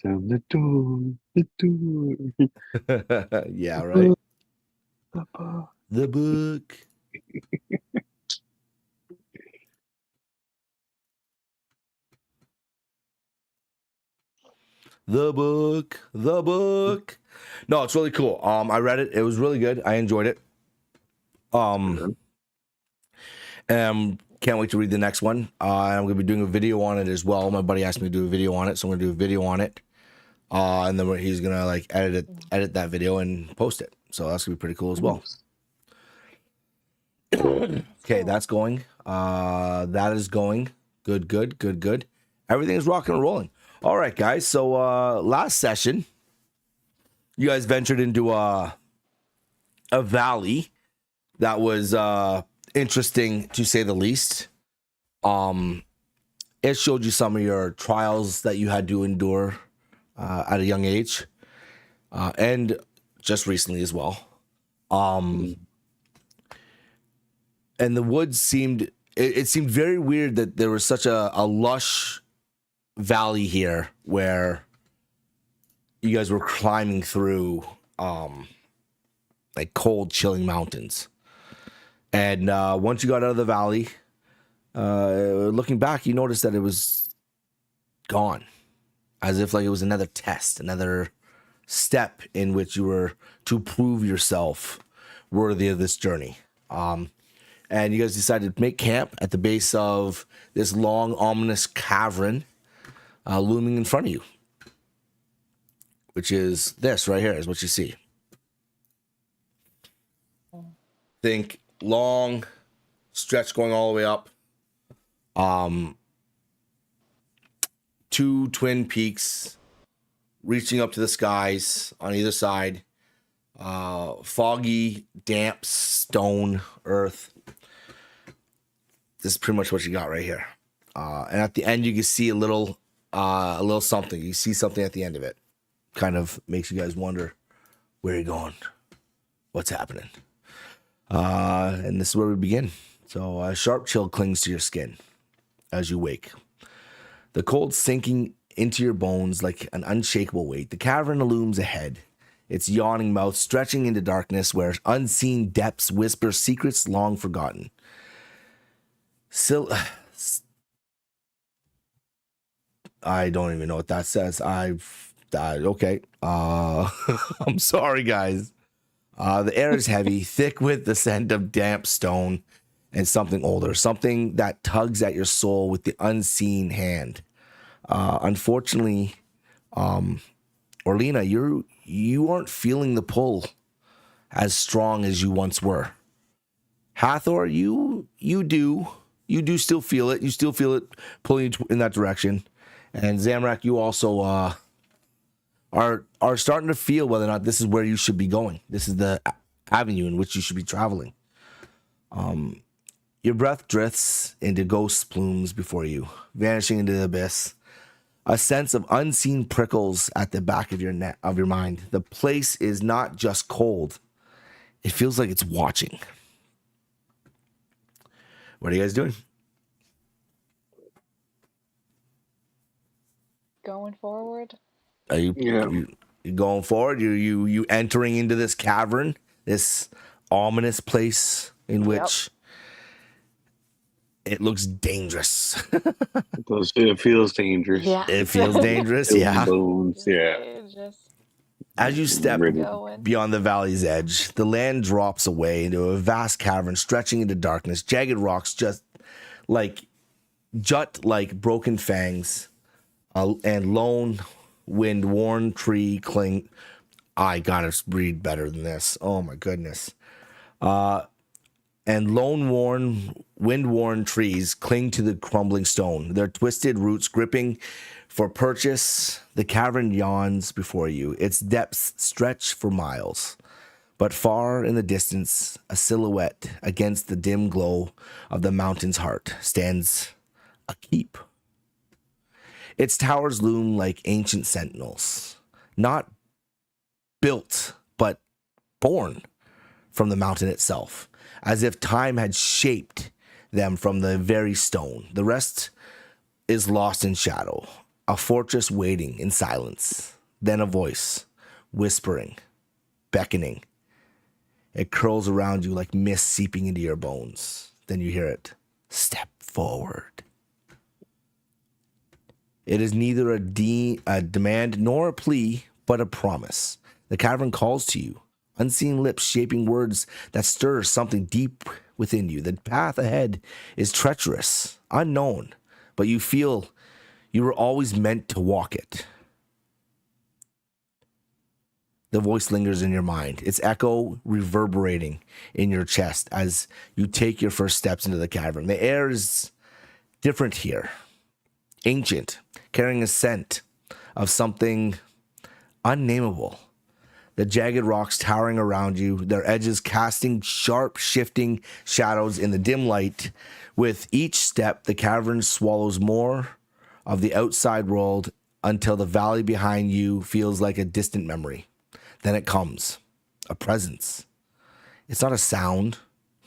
Sound the door, the door. Yeah, right. Papa. The book. The book. The book. No, it's really cool. I read it. It was really good. I enjoyed it. Can't wait to read the next one. I'm gonna be doing a video on it as well. My buddy asked me to do a video on it, so I'm gonna do a video on it. And then he's gonna like edit that video and post it. So that's gonna be pretty cool as well. Okay, that's going. That is going. Good. Everything is rocking and rolling. All right, guys. So last session, you guys ventured into a valley that was interesting to say the least. It showed you some of your trials that you had to endure at a young age, and just recently as well. And the woods seemed it seemed very weird that there was such a lush valley here where you guys were climbing through like cold, chilling mountains. And once you got out of the valley, looking back, you noticed that it was gone, as if like it was another test, another step in which you were to prove yourself worthy of this journey. And you guys decided to make camp at the base of this long, ominous cavern looming in front of you, which is this right here, is what you see. Think long stretch going all the way up. Two twin peaks reaching up to the skies on either side. Foggy, damp stone, earth. This is pretty much what you got right here. And at the end, you can see a little something. You see something at the end of it. Kind of makes you guys wonder, where are you going? What's happening? And this is where we begin. So a sharp chill clings to your skin as you wake. The cold sinking into your bones like an unshakable weight. The cavern looms ahead, its yawning mouth stretching into darkness where unseen depths whisper secrets long forgotten. I don't even know what that says. I've died. Okay. I'm sorry, guys. The air is heavy, thick with the scent of damp stone and something older, something that tugs at your soul with the unseen hand. Unfortunately, Orlina, you aren't feeling the pull as strong as you once were. Hathor, you do still feel it. You still feel it pulling you in that direction. And Zamrak, you also are starting to feel whether or not this is where you should be going. This is the avenue in which you should be traveling. Your breath drifts into ghost plumes before you, vanishing into the abyss. A sense of unseen prickles at the back of your mind. The place is not just cold. It feels like it's watching. What are you guys doing? Going forward. Are you going forward? You entering into this cavern, this ominous place in which it looks dangerous. It feels dangerous. Yeah. It feels dangerous. Yeah. Bones. Yeah. As you step beyond the valley's edge, the land drops away into a vast cavern stretching into darkness. Jagged rocks jut like broken fangs, and lone, wind-worn tree cling. I gotta read better than this. Oh my goodness. And wind-worn trees cling to the crumbling stone, their twisted roots gripping for purchase. The cavern yawns before you. Its depths stretch for miles. But far in the distance, a silhouette against the dim glow of the mountain's heart stands a keep. Its towers loom like ancient sentinels, not built, but born from the mountain itself, as if time had shaped them from the very stone. The rest is lost in shadow, A fortress waiting in silence. Then a voice, whispering, beckoning. It curls around you like mist seeping into your bones. Then you hear it. Step forward. It is neither a demand nor a plea, but a promise. The cavern calls to you, unseen lips shaping words that stir something deep within you. The path ahead is treacherous, unknown, but you feel you were always meant to walk it. The voice lingers in your mind, its echo reverberating in your chest as you take your first steps into the cavern. The air is different here, ancient, carrying a scent of something unnameable. The jagged rocks towering around you, their edges casting sharp, shifting shadows in the dim light. With each step, the cavern swallows more of the outside world until the valley behind you feels like a distant memory. Then it comes, a presence. It's not a sound,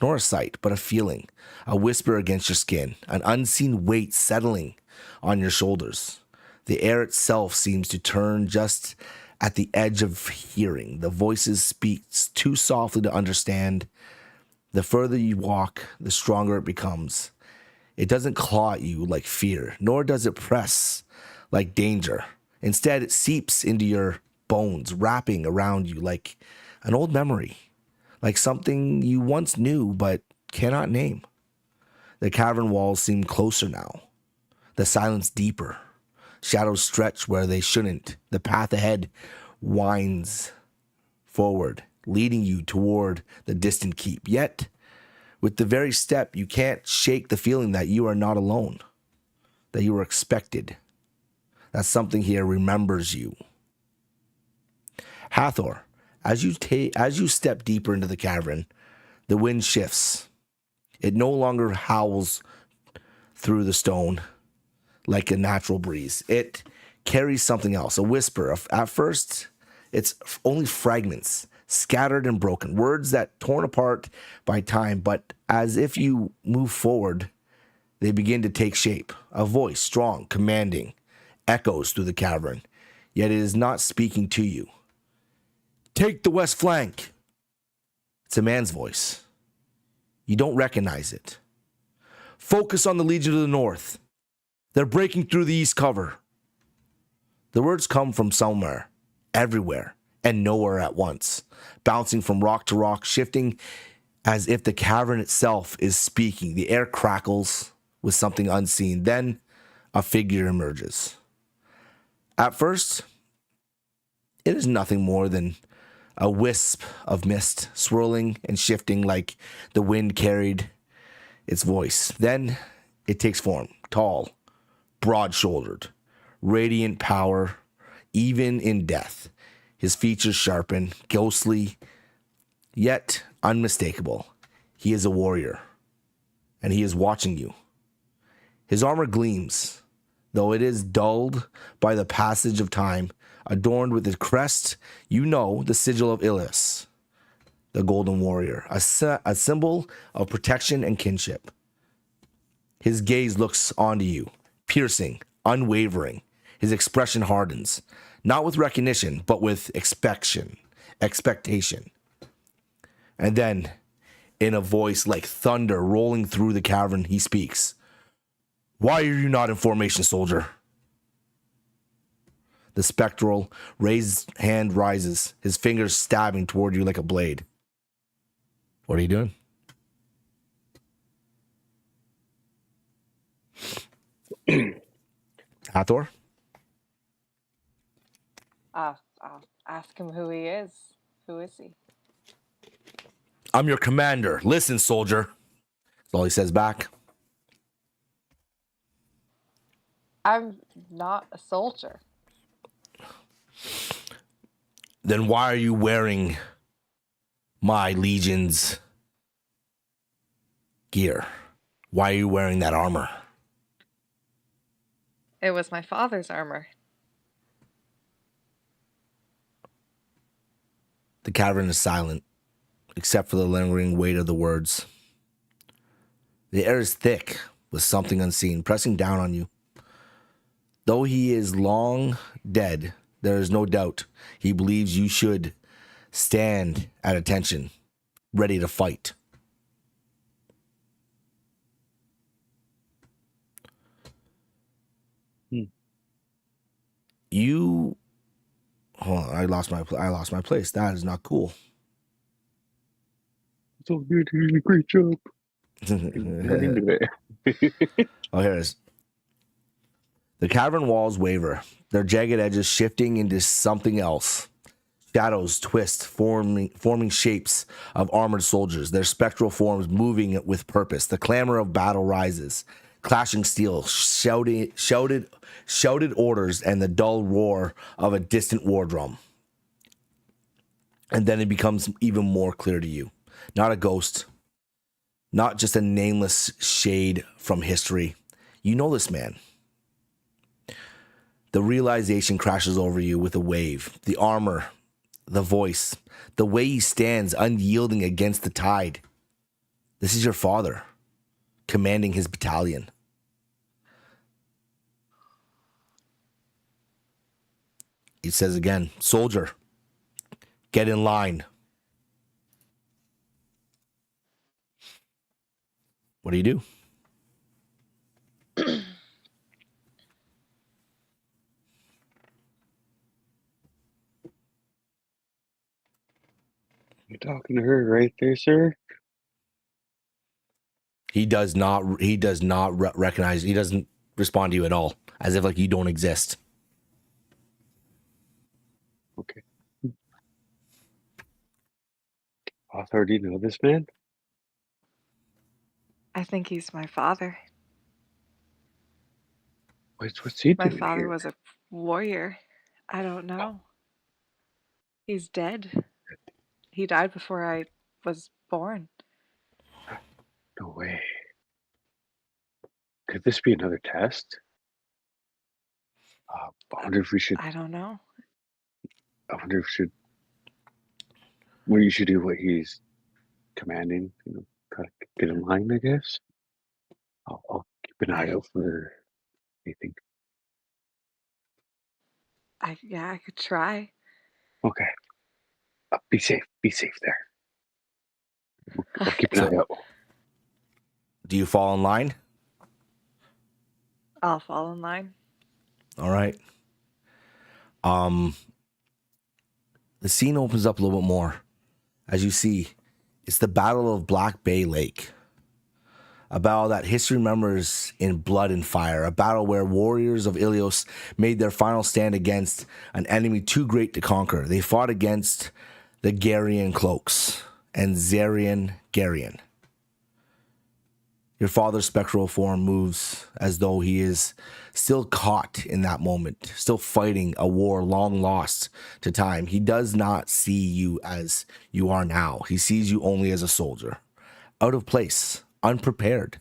nor a sight, but a feeling, a whisper against your skin, an unseen weight settling on your shoulders. The air itself seems to turn just at the edge of hearing. The voices speak too softly to understand. The further you walk, the stronger it becomes. It doesn't claw at you like fear, nor does it press like danger. Instead, it seeps into your bones, wrapping around you like an old memory, like something you once knew but cannot name. The cavern walls seem closer now, the silence deeper. Shadows stretch where they shouldn't. The path ahead winds forward, leading you toward the distant keep. Yet, with the very step, you can't shake the feeling that you are not alone, that you are expected, that something here remembers you. Hathor, as you step deeper into the cavern, the wind shifts. It no longer howls through the stone like a natural breeze. It carries something else, a whisper. At first, it's only fragments, scattered and broken, words that torn apart by time, but as if you move forward, they begin to take shape. A voice, strong, commanding, echoes through the cavern, yet it is not speaking to you. Take the west flank. It's a man's voice. You don't recognize it. Focus on the Legion of the North. They're breaking through the east cover. The words come from somewhere, everywhere, and nowhere at once, bouncing from rock to rock, shifting as if the cavern itself is speaking. The air crackles with something unseen. Then a figure emerges. At first, it is nothing more than a wisp of mist, swirling and shifting like the wind carried its voice. Then it takes form, tall, broad-shouldered, radiant power, even in death. His features sharpen, ghostly, yet unmistakable. He is a warrior, and he is watching you. His armor gleams, though it is dulled by the passage of time. Adorned with his crest, you know the sigil of Ilias, the golden warrior, a symbol of protection and kinship. His gaze looks onto you, piercing, unwavering. His expression hardens, not with recognition, but with expectation. And then, in a voice like thunder rolling through the cavern, he speaks. Why are you not in formation, soldier? The spectral, raised hand rises, his fingers stabbing toward you like a blade. What are you doing? Hathor? I'll ask him who he is. Who is he? I'm your commander. Listen, soldier. That's all he says back. I'm not a soldier. Then why are you wearing my legion's gear? Why are you wearing that armor? It was my father's armor. The cavern is silent, except for the lingering weight of the words. The air is thick with something unseen pressing down on you. Though he is long dead, there is no doubt he believes you should stand at attention, ready to fight. You, hold on, I lost my place. That is not cool. So good, you did a great job. Run into it. Oh, here it is. The cavern walls waver, their jagged edges shifting into something else. Shadows twist, forming shapes of armored soldiers, their spectral forms moving with purpose. The clamor of battle rises, clashing steel, shouted orders, and the dull roar of a distant war drum. And then it becomes even more clear to you. Not a ghost, not just a nameless shade from history. You know this man. The realization crashes over you with a wave. The armor, the voice, the way he stands unyielding against the tide. This is your father, commanding his battalion. He says again, soldier, get in line. What do you do? You're talking to her right there, sir? He does not recognize, he doesn't respond to you at all, as if like you don't exist. Okay. Author, do you know this man? I think he's my father. What's he My doing father here? was a warrior. I don't know. He's dead. He died before I was born. No way. Could this be another test? I wonder if we should. I don't know. I wonder if we should. What you should do? What he's commanding. You know, try to get in line. I guess. I'll keep an eye out for anything. I could try. Okay. Be safe. Be safe there. I'll keep an So- eye out. Do you fall in line? I'll fall in line. All right. The scene opens up a little bit more. As you see, it's the Battle of Black Bay Lake. A battle that history remembers in blood and fire. A battle where warriors of Ilios made their final stand against an enemy too great to conquer. They fought against the Garian cloaks and Zarian Garian. Your father's spectral form moves as though he is still caught in that moment, still fighting a war long lost to time. He does not see you as you are now. He sees you only as a soldier, out of place, unprepared.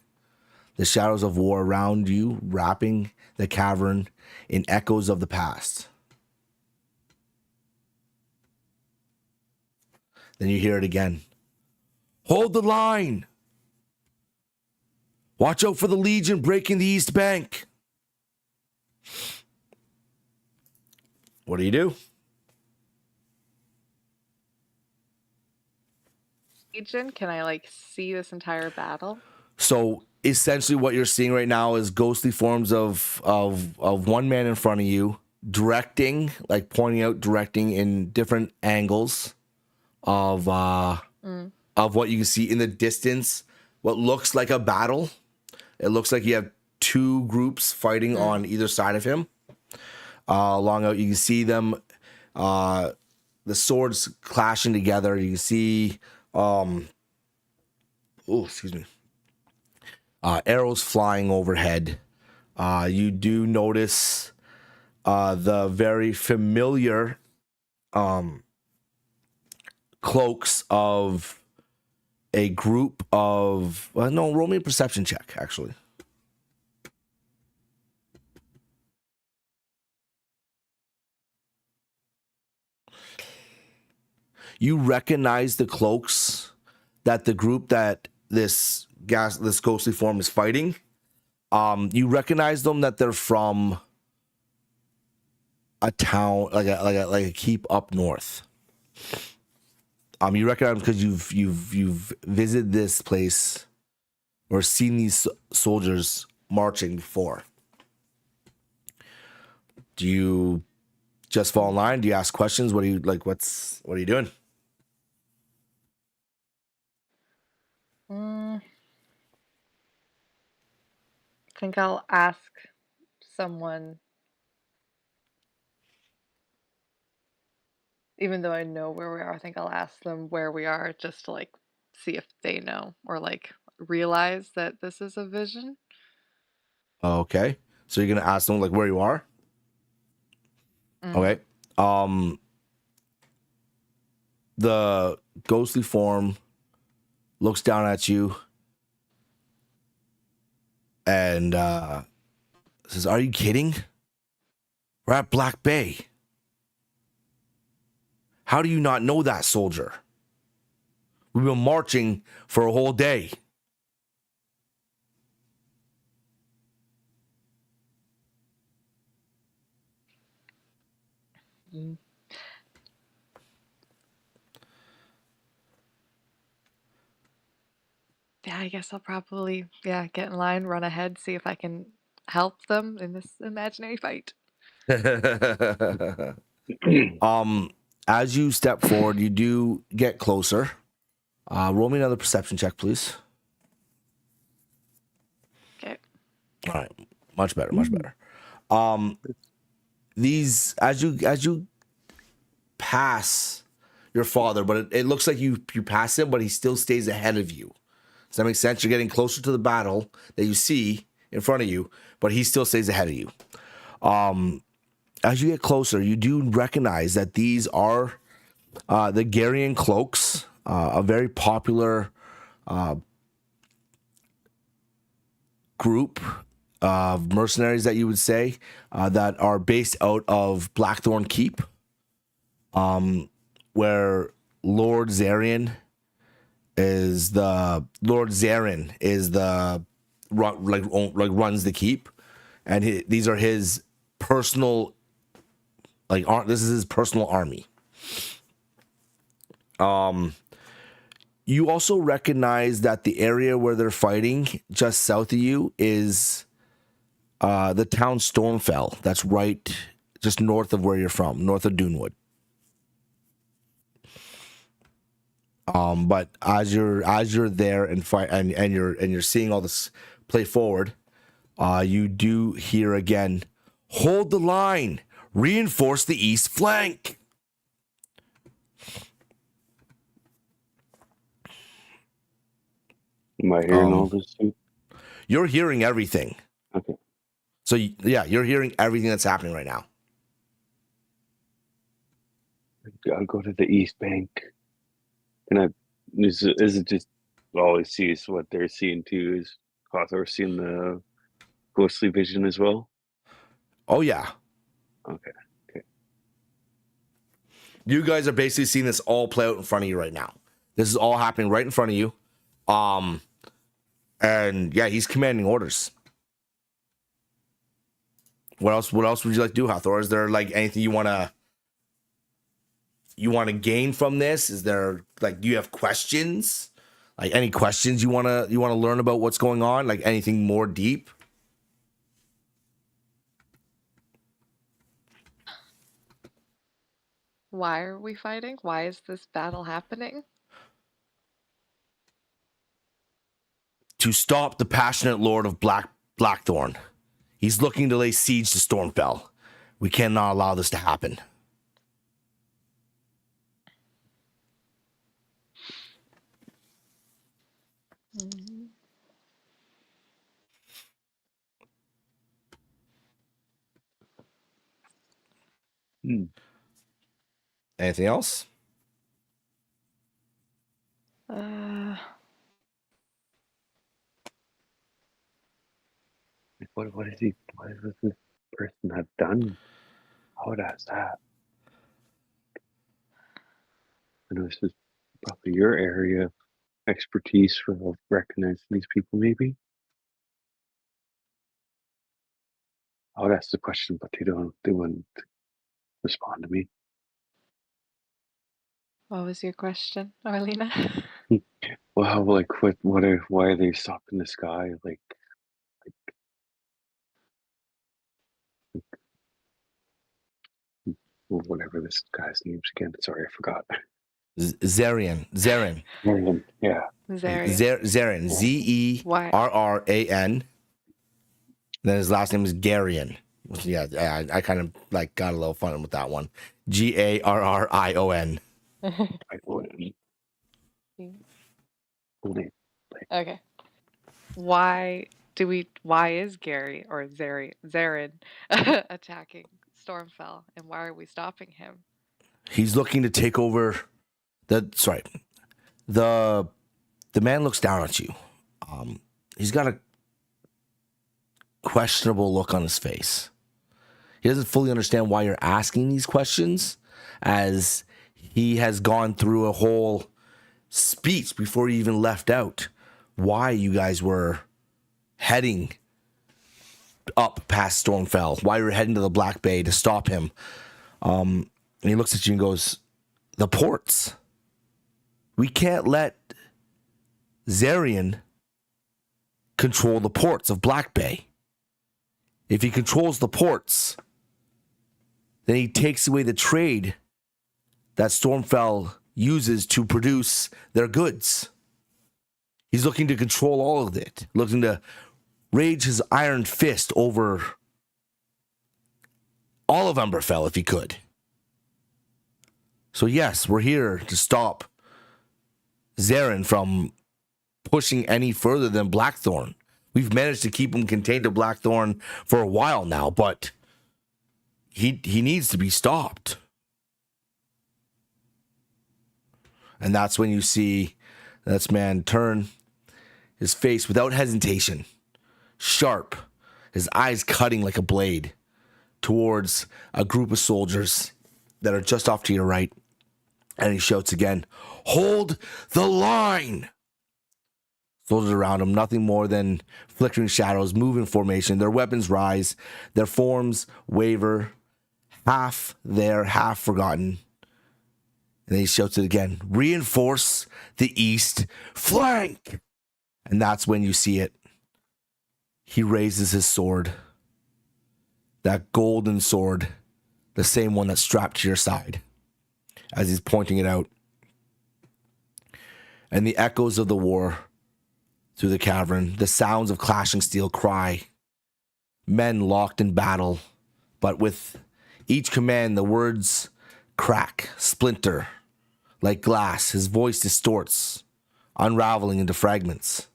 The shadows of war around you, wrapping the cavern in echoes of the past. Then you hear it again. Hold the line! Watch out for the Legion breaking the East Bank. What do you do? Legion, can I see this entire battle? So essentially what you're seeing right now is ghostly forms of one man in front of you, directing, pointing out, directing in different angles of what you can see in the distance, what looks like a battle. It looks like you have two groups fighting on either side of him. Along out, you can see them, the swords clashing together. You can see, arrows flying overhead. You do notice the very familiar cloaks of a group of roll me a perception check, actually. You recognize the cloaks that the group that this ghostly form is fighting. You recognize them, that they're from a town, like a keep up north. You recognize because you've visited this place or seen these soldiers marching before. Do you just fall in line? Do you ask questions? What do you like? What are you doing? I think I'll ask someone, even though I know where we are. I think I'll ask them where we are just to like see if they know or like realize that this is a vision. Okay, so you're gonna ask them like where you are. Mm. Okay. The ghostly form looks down at you and says, "Are you kidding? We're at Black Bay. How do you not know that, soldier? We've been marching for a whole day." Mm. Yeah, I guess I'll probably get in line, run ahead, see if I can help them in this imaginary fight. As you step forward, you do get closer. Roll me another perception check, please. Okay. All right, much better, much better. These as you pass your father, but it looks like you pass him, but he still stays ahead of you. Does that make sense? You're getting closer to the battle that you see in front of you, but he still stays ahead of you. As you get closer, you do recognize that these are the Garian cloaks, a very popular group of mercenaries that you would say that are based out of Blackthorn Keep, where Zarin is the runs the keep, and these are his personal this is his personal army. You also recognize that the area where they're fighting just south of you is the town Stormfell. That's right just north of where you're from, north of Dunewood. But as you're there and fight and you're seeing all this play forward, you do hear again, "Hold the line, reinforce the east flank." Am I hearing all this too? You're hearing everything. Okay. So yeah, you're hearing everything that's happening right now. I'll go to the east bank. And is it just all I see is what they're seeing too? Is Hawthorne seeing the ghostly vision as well? Oh yeah. Okay. You guys are basically seeing this all play out in front of you right now. This is all happening right in front of you. And yeah, he's commanding orders. What else would you like to do, Hathor? Is there like anything you wanna gain from this? Is there do you have questions? Like any questions you wanna learn about what's going on? Like anything more deep? Why are we fighting? Why is this battle happening? To stop the passionate lord of Blackthorn. He's looking to lay siege to Stormfell. We cannot allow this to happen. Mm-hmm. Anything else? What does this person have done? How does that? I know this is probably your area of expertise for recognizing these people, maybe. I would ask the question, but they wouldn't respond to me. What was your question, Arlena? Well, how why are they stopped in the sky? Well, whatever this guy's name's again. Sorry, I forgot. Zerian. Yeah. Zarian. Zerian. Why? Zerran. Then his last name is Garion. Yeah, I kind of like got a little fun with that one. Garrion. I wouldn't. Okay. Why is Gary or Zarin attacking Stormfell, and why are we stopping him? He's looking to take over the man looks down at you. He's got a questionable look on his face. He doesn't fully understand why you're asking these questions, as he has gone through a whole speech before he even left out why you guys were heading up past Stormfell, why you were heading to the Black Bay to stop him. And he looks at you and goes, the ports. We can't let Zarian control the ports of Black Bay. If he controls the ports, then he takes away the trade that Stormfell uses to produce their goods. He's looking to control all of it, looking to rage his iron fist over all of Umberfell if he could. So yes, we're here to stop Zarin from pushing any further than Blackthorn. We've managed to keep him contained to Blackthorn for a while now, but he needs to be stopped. And that's when you see this man turn his face without hesitation, sharp, his eyes cutting like a blade, towards a group of soldiers that are just off to your right. And he shouts again, "Hold the line!" Soldiers around him, nothing more than flickering shadows, move in formation. Their weapons rise, their forms waver, half there, half forgotten. And then he shouts it again, "Reinforce the east flank!" And that's when you see it. He raises his sword, that golden sword, the same one that's strapped to your side, as he's pointing it out. And the echoes of the war through the cavern, the sounds of clashing steel cry, men locked in battle, but with each command, the words crack, splinter, like glass. His voice distorts, unraveling into fragments.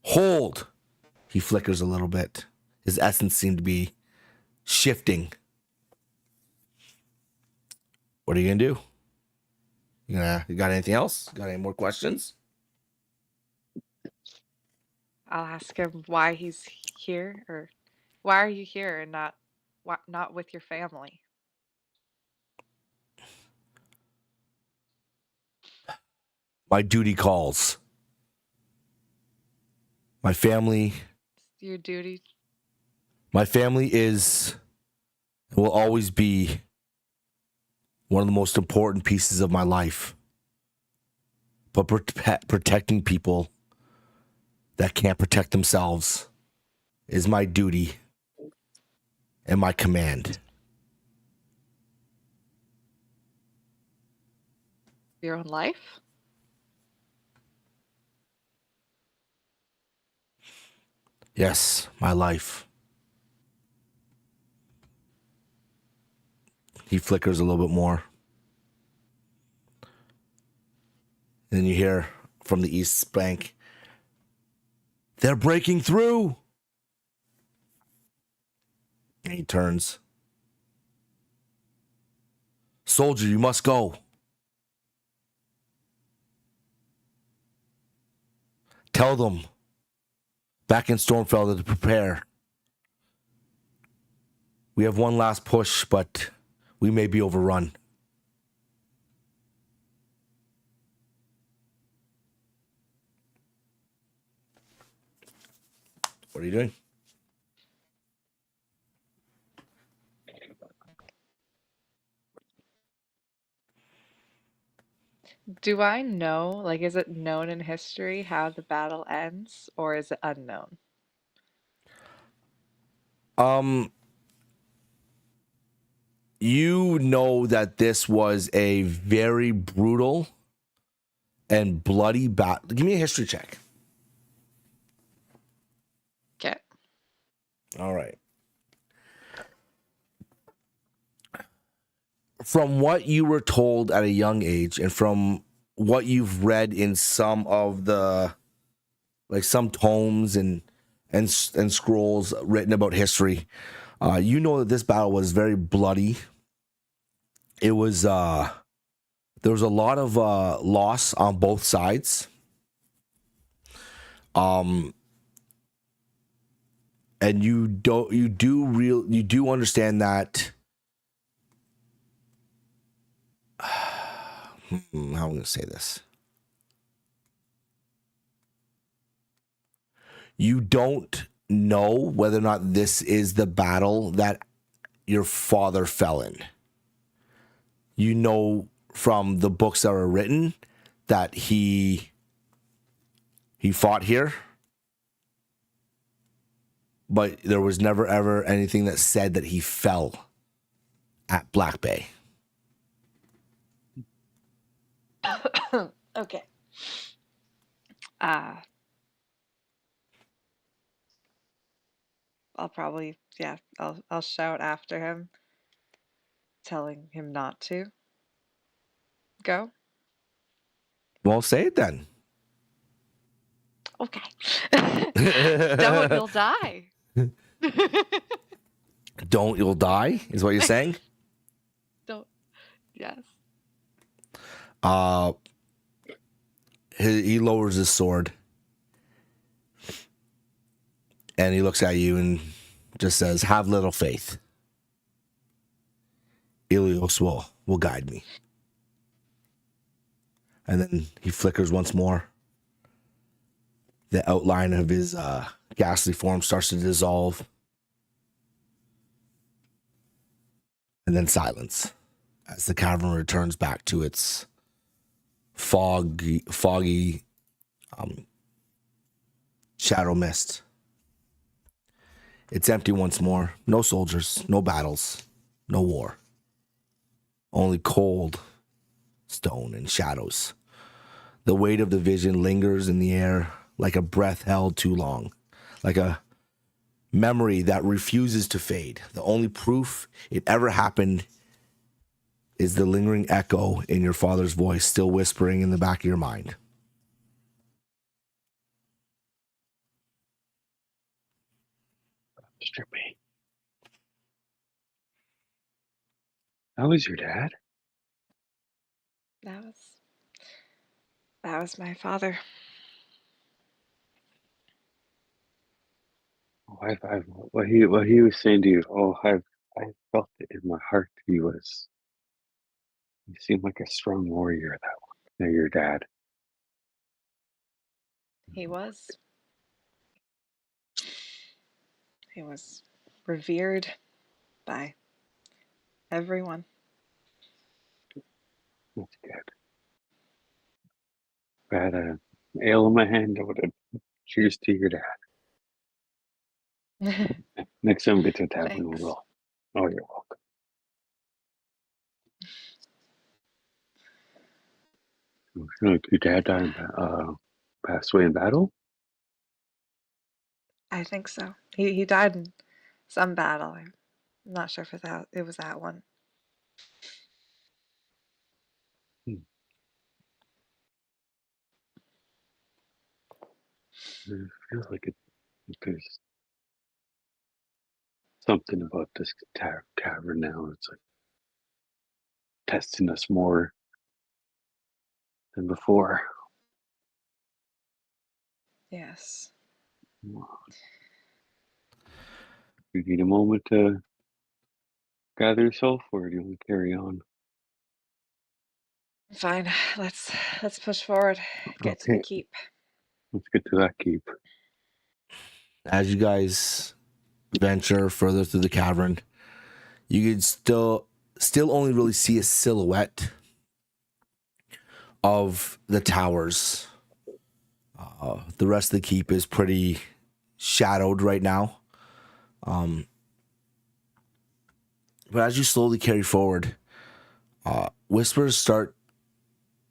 Hold! He flickers a little bit. His essence seemed to be shifting. What are you gonna do? You got anything else? Got any more questions? I'll ask him why he's here, or why are you here and not with your family? My duty calls. My family Your duty. is and will always be one of the most important pieces of my life. But protecting people that can't protect themselves is my duty and my command. Your own life? Yes, my life. He flickers a little bit more. And then you hear from the east bank, "They're breaking through!" And he turns. "Soldier, you must go. Tell them back in Stormfell to prepare. We have one last push, but we may be overrun." What are you doing? Do I know, like, is it known in history how the battle ends, or is it unknown? Um, you know that this was a very brutal and bloody battle. Give me a history check. Okay. All right. From what you were told at a young age, and from what you've read in some of the, like some tomes and scrolls written about history, you know that this battle was very bloody. It was there was a lot of loss on both sides. And you do understand that. How am I going to say this? You don't know whether or not this is the battle that your father fell in. You know from the books that were written that he fought here, but there was never ever anything that said that he fell at Black Bay. Okay. Uh, I'll probably, yeah, I'll shout after him, telling him not to go. Well, say it then. Okay. Don't, you'll die. Don't, you'll die, is what you're saying? Don't. Yes. He lowers his sword and he looks at you and just says, "Have little faith. Ilios will guide me." And then he flickers once more. The outline of his ghastly form starts to dissolve. And then silence as the cavern returns back to its foggy shadow mist. It's empty once more. No soldiers, no battles, no war. Only cold stone and shadows. The weight of the vision lingers in the air like a breath held too long, like a memory that refuses to fade. The only proof it ever happened is the lingering echo in your father's voice, still whispering in the back of your mind. Mr. B. That was your dad? That was my father. Oh, what he was saying to you. Oh, I felt it in my heart. He seemed like a strong warrior. That one. Yeah, your dad. He was. He was revered by everyone. That's good. If I had an ale in my hand, I would have cheers to your dad. Next time we get to a tavern, we Thanks. will. Oh, you're welcome. Your dad died, passed away in battle? I think so. He died in some battle. I'm not sure if it was that one. Hmm. It feels like there's something about this tavern now. It's like testing us more than before. Yes. You need a moment to gather yourself, or do you want to carry on? Fine. Let's push forward. Get to the Okay, keep. let's get to that keep. As you guys venture further through the cavern, you can still only really see a silhouette of the towers. The rest of the keep is pretty shadowed right now. But as you slowly carry forward, whispers start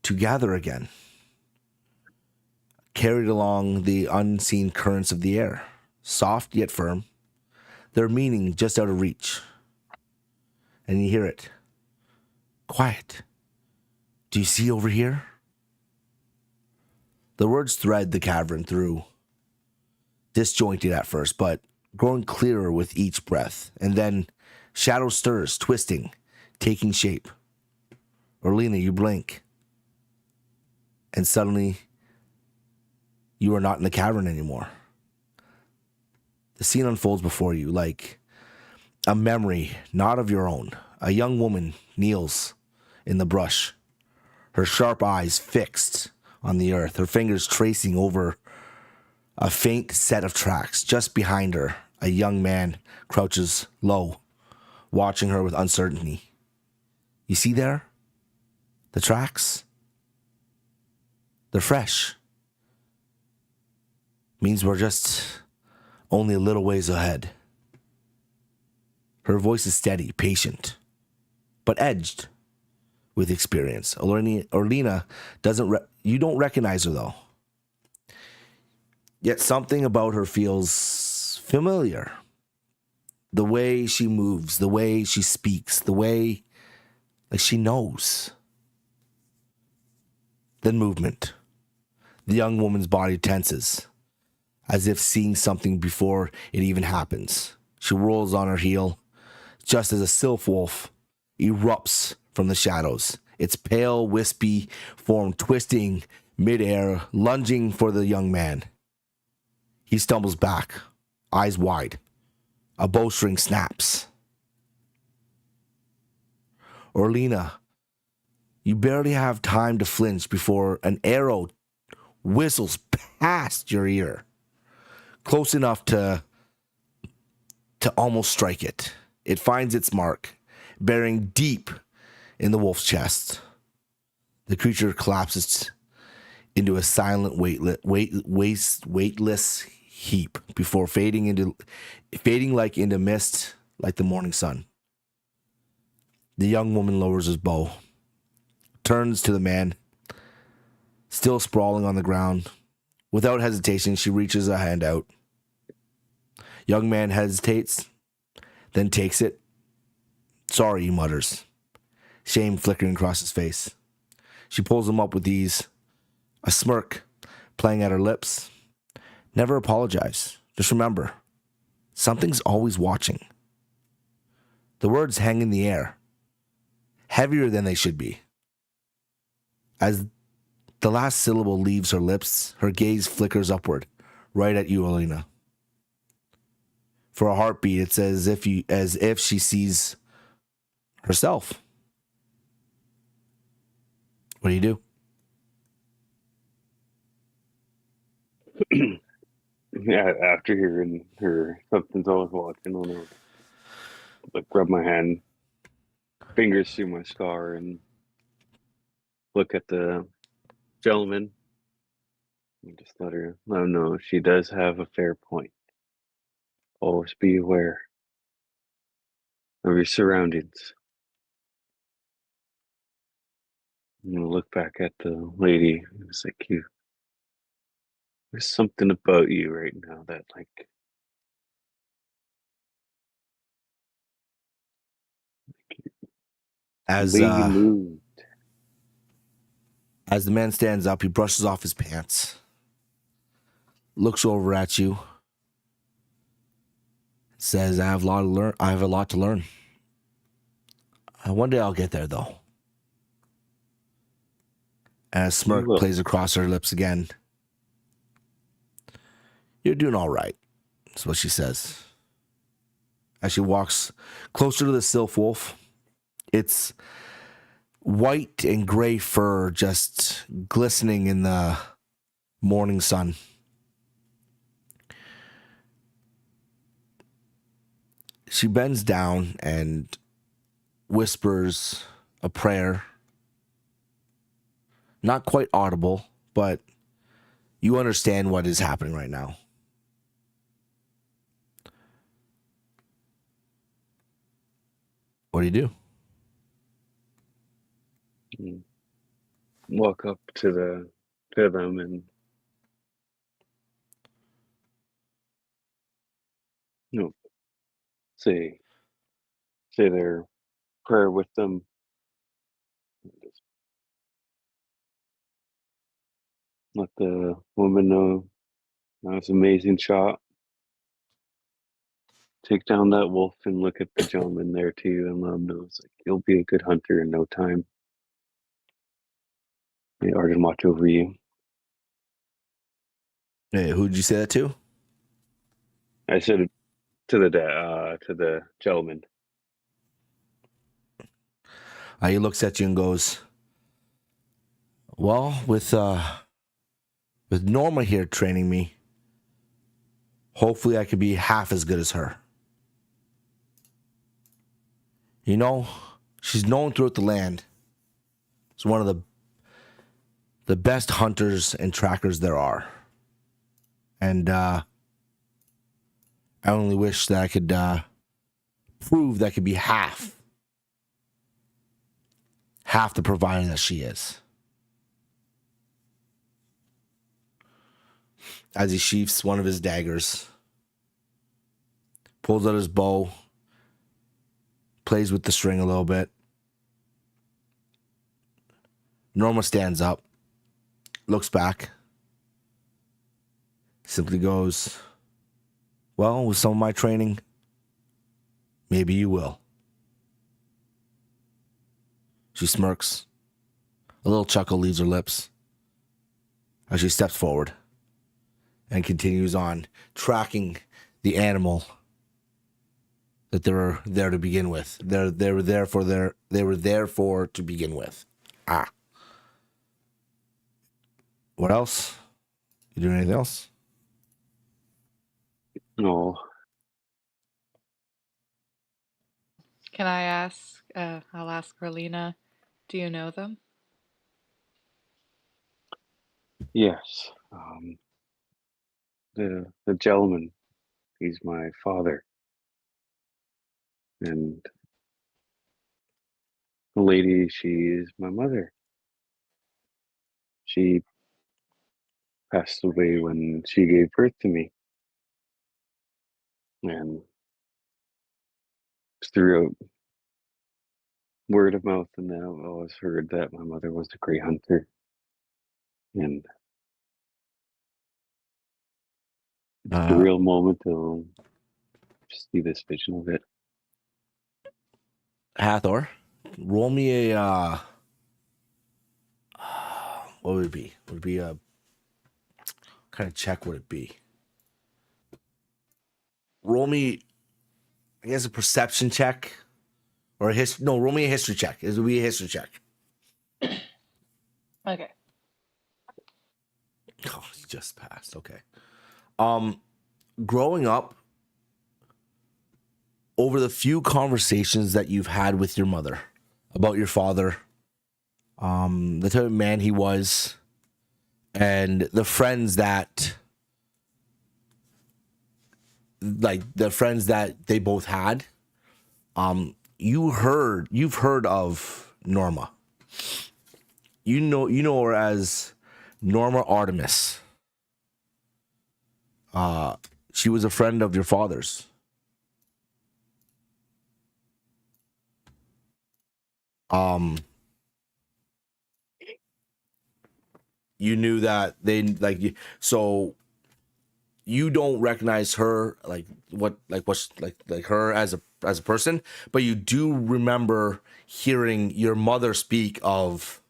to gather again, carried along the unseen currents of the air, soft yet firm, their meaning just out of reach. And you hear it. Quiet. Do you see over here? The words thread the cavern through, disjointed at first, but growing clearer with each breath. And then shadow stirs, twisting, taking shape. Orlina, you blink. And suddenly, you are not in the cavern anymore. The scene unfolds before you like a memory, not of your own. A young woman kneels in the brush, her sharp eyes fixed on the earth, her fingers tracing over a faint set of tracks. Just behind her, a young man crouches low, watching her with uncertainty. You see there? The tracks? They're fresh. Means we're just only a little ways ahead. Her voice is steady, patient, but edged with experience. Orlina you don't recognize her though. Yet something about her feels familiar. The way she moves, the way she speaks, the way like she knows. Then movement. The young woman's body tenses, as if seeing something before it even happens. She rolls on her heel, just as a sylph wolf erupts from the shadows, its pale, wispy form twisting midair, lunging for the young man. He stumbles back, eyes wide. A bowstring snaps. Orlina, you barely have time to flinch before an arrow whistles past your ear, close enough to almost strike it. It finds its mark, bearing deep in the wolf's chest. The creature collapses into a silent, weightless heap before fading like into mist, like the morning sun. The young woman lowers his bow, turns to the man, still sprawling on the ground. Without hesitation, she reaches a hand out. Young man hesitates, then takes it. Sorry, he mutters, shame flickering across his face. She pulls him up with ease, a smirk playing at her lips. Never apologize. Just remember, something's always watching. The words hang in the air, heavier than they should be. As the last syllable leaves her lips, her gaze flickers upward, right at you, Orlina. For a heartbeat, it's as if she sees herself. What do? Yeah, after hearing her, something's always watching. I'll know, like rub my hand, fingers through my scar, and look at the gentleman. And just let her know she does have a fair point. Always be aware of your surroundings. And look back at the lady. It's like there's something about you right now that like the As way you move. as the man stands up, he brushes off his pants, looks over at you, says, I have a lot to learn. One day I'll get there, though. And a smirk plays across her lips again. You're doing all right, is what she says. As she walks closer to the sylph wolf, its white and gray fur just glistening in the morning sun. She bends down and whispers a prayer Not quite audible, but you understand what is happening right now. What do you do? Walk up to them and say their prayer with them. Just let the woman know that was an amazing shot. Take down that wolf and look at the gentleman there too, and let him know it's like you'll be a good hunter in no time. May Arden watch over you. Hey, who'd you say that to? I said it to the gentleman. He looks at you and goes, well, with Norma here training me, hopefully I could be half as good as her. You know, she's known throughout the land. She's one of the best hunters and trackers there are. And I only wish that I could prove that I could be half the provider that she is. As he sheaths one of his daggers, pulls out his bow, plays with the string a little bit. Norma stands up, looks back, simply goes, well, with some of my training, maybe you will. She smirks. A little chuckle leaves her lips as she steps forward and continues on tracking the animal that they were there to begin with. They were there for to begin with. What else? You doing anything else? No. Can I ask? I'll ask Rolina. Do you know them? Yes. The gentleman, he's my father. And the lady, she is my mother. She passed away when she gave birth to me. And through word of mouth, and then I've always heard that my mother was a great hunter. And it's a real moment to just see this vision of it. Hathor, roll me a what would it be? Would it be a kind of check? Would it be? Roll me, I guess, a perception check or a roll me a history check. It would be a history check. Okay. Oh, you just passed. Okay. Growing up, over the few conversations that you've had with your mother about your father, the type of man he was, and the friends that they both had, you've heard of Norma. You know her as Norma Artemis. She was a friend of your father's. You knew that so you don't recognize her what's her as a person, but you do remember hearing your mother speak of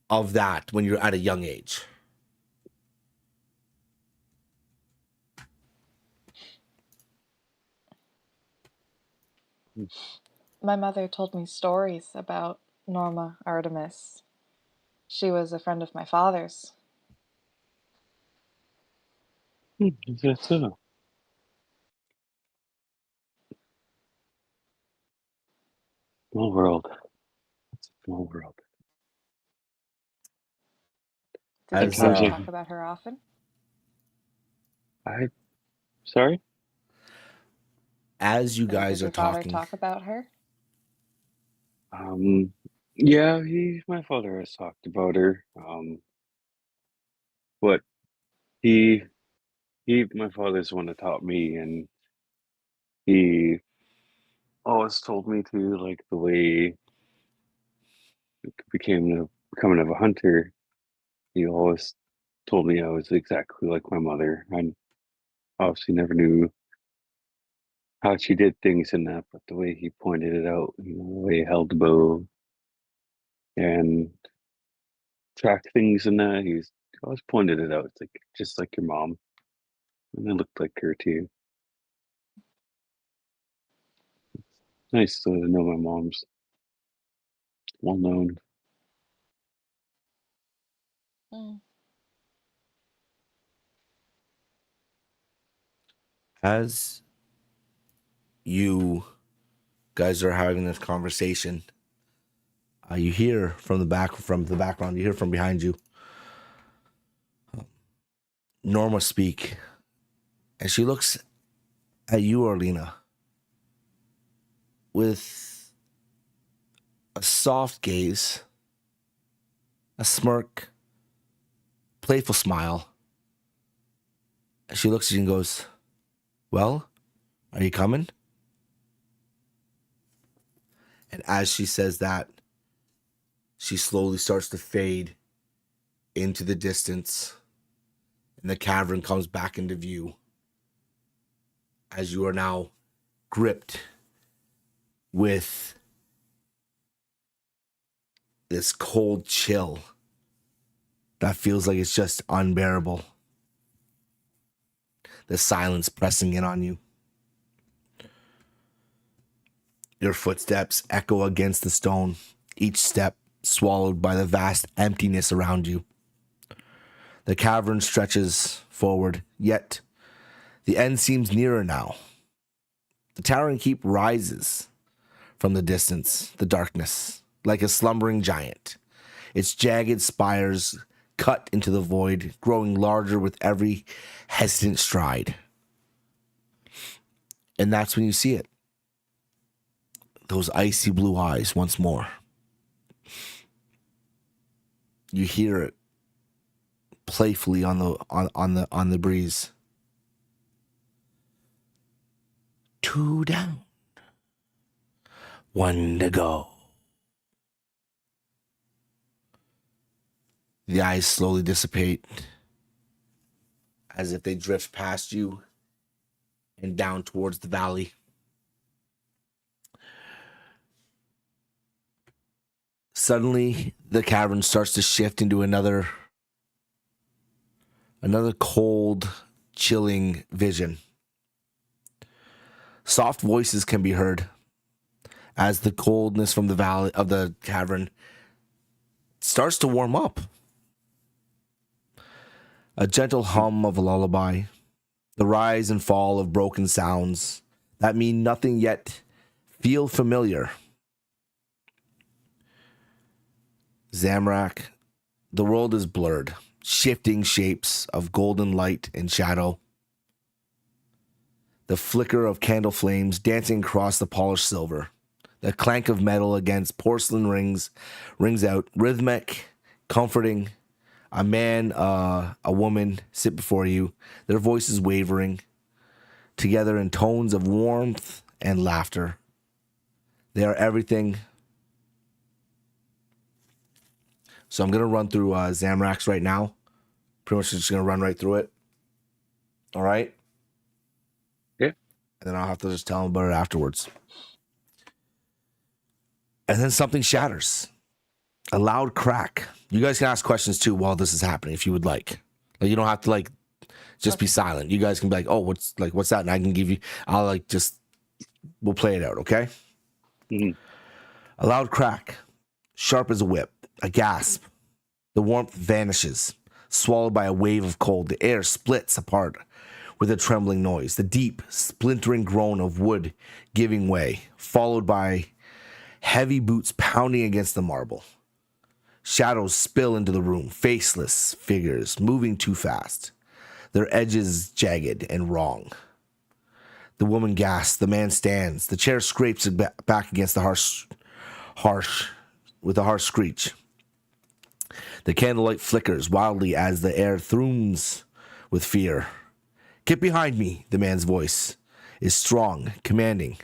that when you're at a young age. My mother told me stories about Norma Artemis. She was a friend of my father's. Is that so? Small world. It's a small world. Does your As father talk about her often? Sorry? as you Or guys does are your father talking, talk about her? Yeah, my father has talked about her. But he, my father's the one that taught me, and he always told me to, like, the way becoming of a hunter. He always told me I was exactly like my mother. I obviously never knew how she did things in that, but the way he pointed it out, the way he held the bow and tracked things in that, he's always pointed it out. It's like just like your mom, and I looked like her too. Nice to know my mom's well known. Mm. as you guys are having this conversation, you hear from the background, you hear from behind you, Norma speak, and she looks at you, Orlina, with a soft gaze, a smirk, playful smile. And she looks at you and goes, "Well, are you coming?" And as she says that, she slowly starts to fade into the distance, and the cavern comes back into view as you are now gripped with this cold chill that feels like it's just unbearable. The silence pressing in on you. Your footsteps echo against the stone, each step swallowed by the vast emptiness around you. The cavern stretches forward, yet the end seems nearer now. The towering keep rises from the distance, the darkness, like a slumbering giant. Its jagged spires cut into the void, growing larger with every hesitant stride. And that's when you see it. Those icy blue eyes once more. You hear it playfully on the breeze. 2 down, 1 to go. The eyes slowly dissipate as if they drift past you and down towards the valley. Suddenly, the cavern starts to shift into another cold, chilling vision. Soft voices can be heard as the coldness from the valley of the cavern starts to warm up. A gentle hum of a lullaby, the rise and fall of broken sounds that mean nothing yet feel familiar. Zamrak, the world is blurred, shifting shapes of golden light and shadow. The flicker of candle flames dancing across the polished silver. The clank of metal against porcelain rings out, rhythmic, comforting. A man, a woman sit before you, their voices wavering, together in tones of warmth and laughter. They are everything. So I'm going to run through Zamrax right now. Pretty much just going to run right through it. All right? Yeah. And then I'll have to just tell him about it afterwards. And then something shatters. A loud crack. You guys can ask questions too while this is happening if you would like. Like, you don't have to just be silent. You guys can be like, "Oh, what's that?" And I can give you. We'll play it out, okay? Mhm. A loud crack, sharp as a whip. A gasp. The warmth vanishes, swallowed by a wave of cold. The air splits apart with a trembling noise. The deep, splintering groan of wood giving way, followed by heavy boots pounding against the marble. Shadows spill into the room, faceless figures moving too fast, their edges jagged and wrong. The woman gasps, the man stands, the chair scrapes back against the harsh screech. The candlelight flickers wildly as the air thrums with fear. Get behind me, the man's voice is strong, commanding.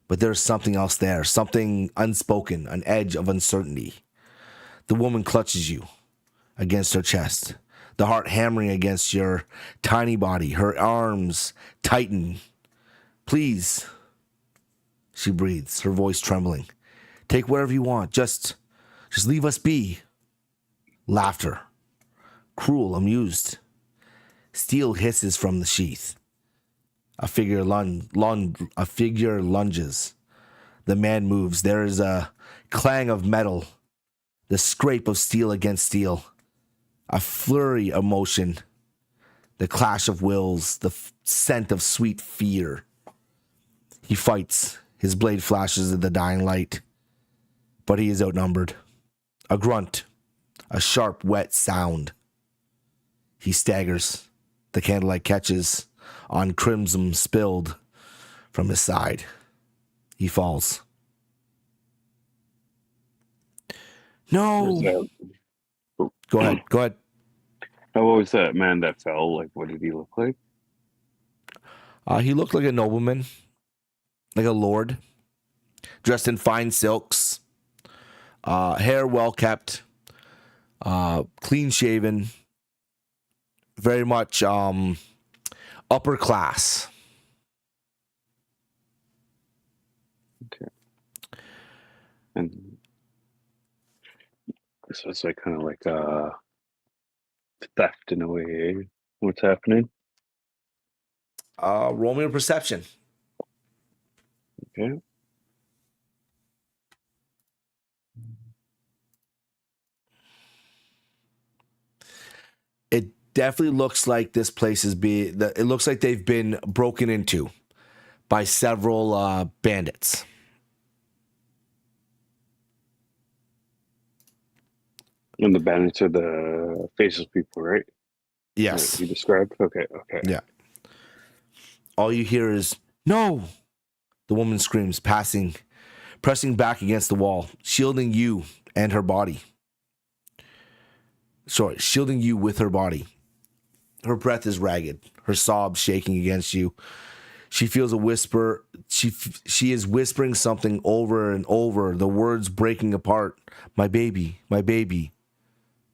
But there's something else there, something unspoken, an edge of uncertainty. The woman clutches you against her chest, the heart hammering against your tiny body, her arms tighten. Please, she breathes, her voice trembling. Take whatever you want, just leave us be. Laughter, cruel, amused. Steel hisses from the sheath. A figure lunges. The man moves. There is a clang of metal, the scrape of steel against steel, a flurry of motion, the clash of wills, the scent of sweet fear. He fights. His blade flashes in the dying light, but he is outnumbered. A grunt, a sharp, wet sound. He staggers. The candlelight catches on crimson spilled from his side. He falls. No! Go ahead. What was that man that fell? Like, what did he look like? He looked like a nobleman, like a lord, dressed in fine silks, hair well kept, clean shaven, very much upper class. Okay. And so it's like kind of like theft in a way, eh? What's happening? Roll me a perception. Okay. It definitely looks like this place it looks like they've been broken into by several bandits. And the bandits are the faceless people, right? Yes. Like you described? Okay. Yeah. All you hear is, no! The woman screams, pressing back against the wall, shielding you and her body. Sorry, shielding you with her body. Her breath is ragged, her sobs shaking against you. She feels a whisper. She is whispering something over and over, the words breaking apart. My baby, my baby,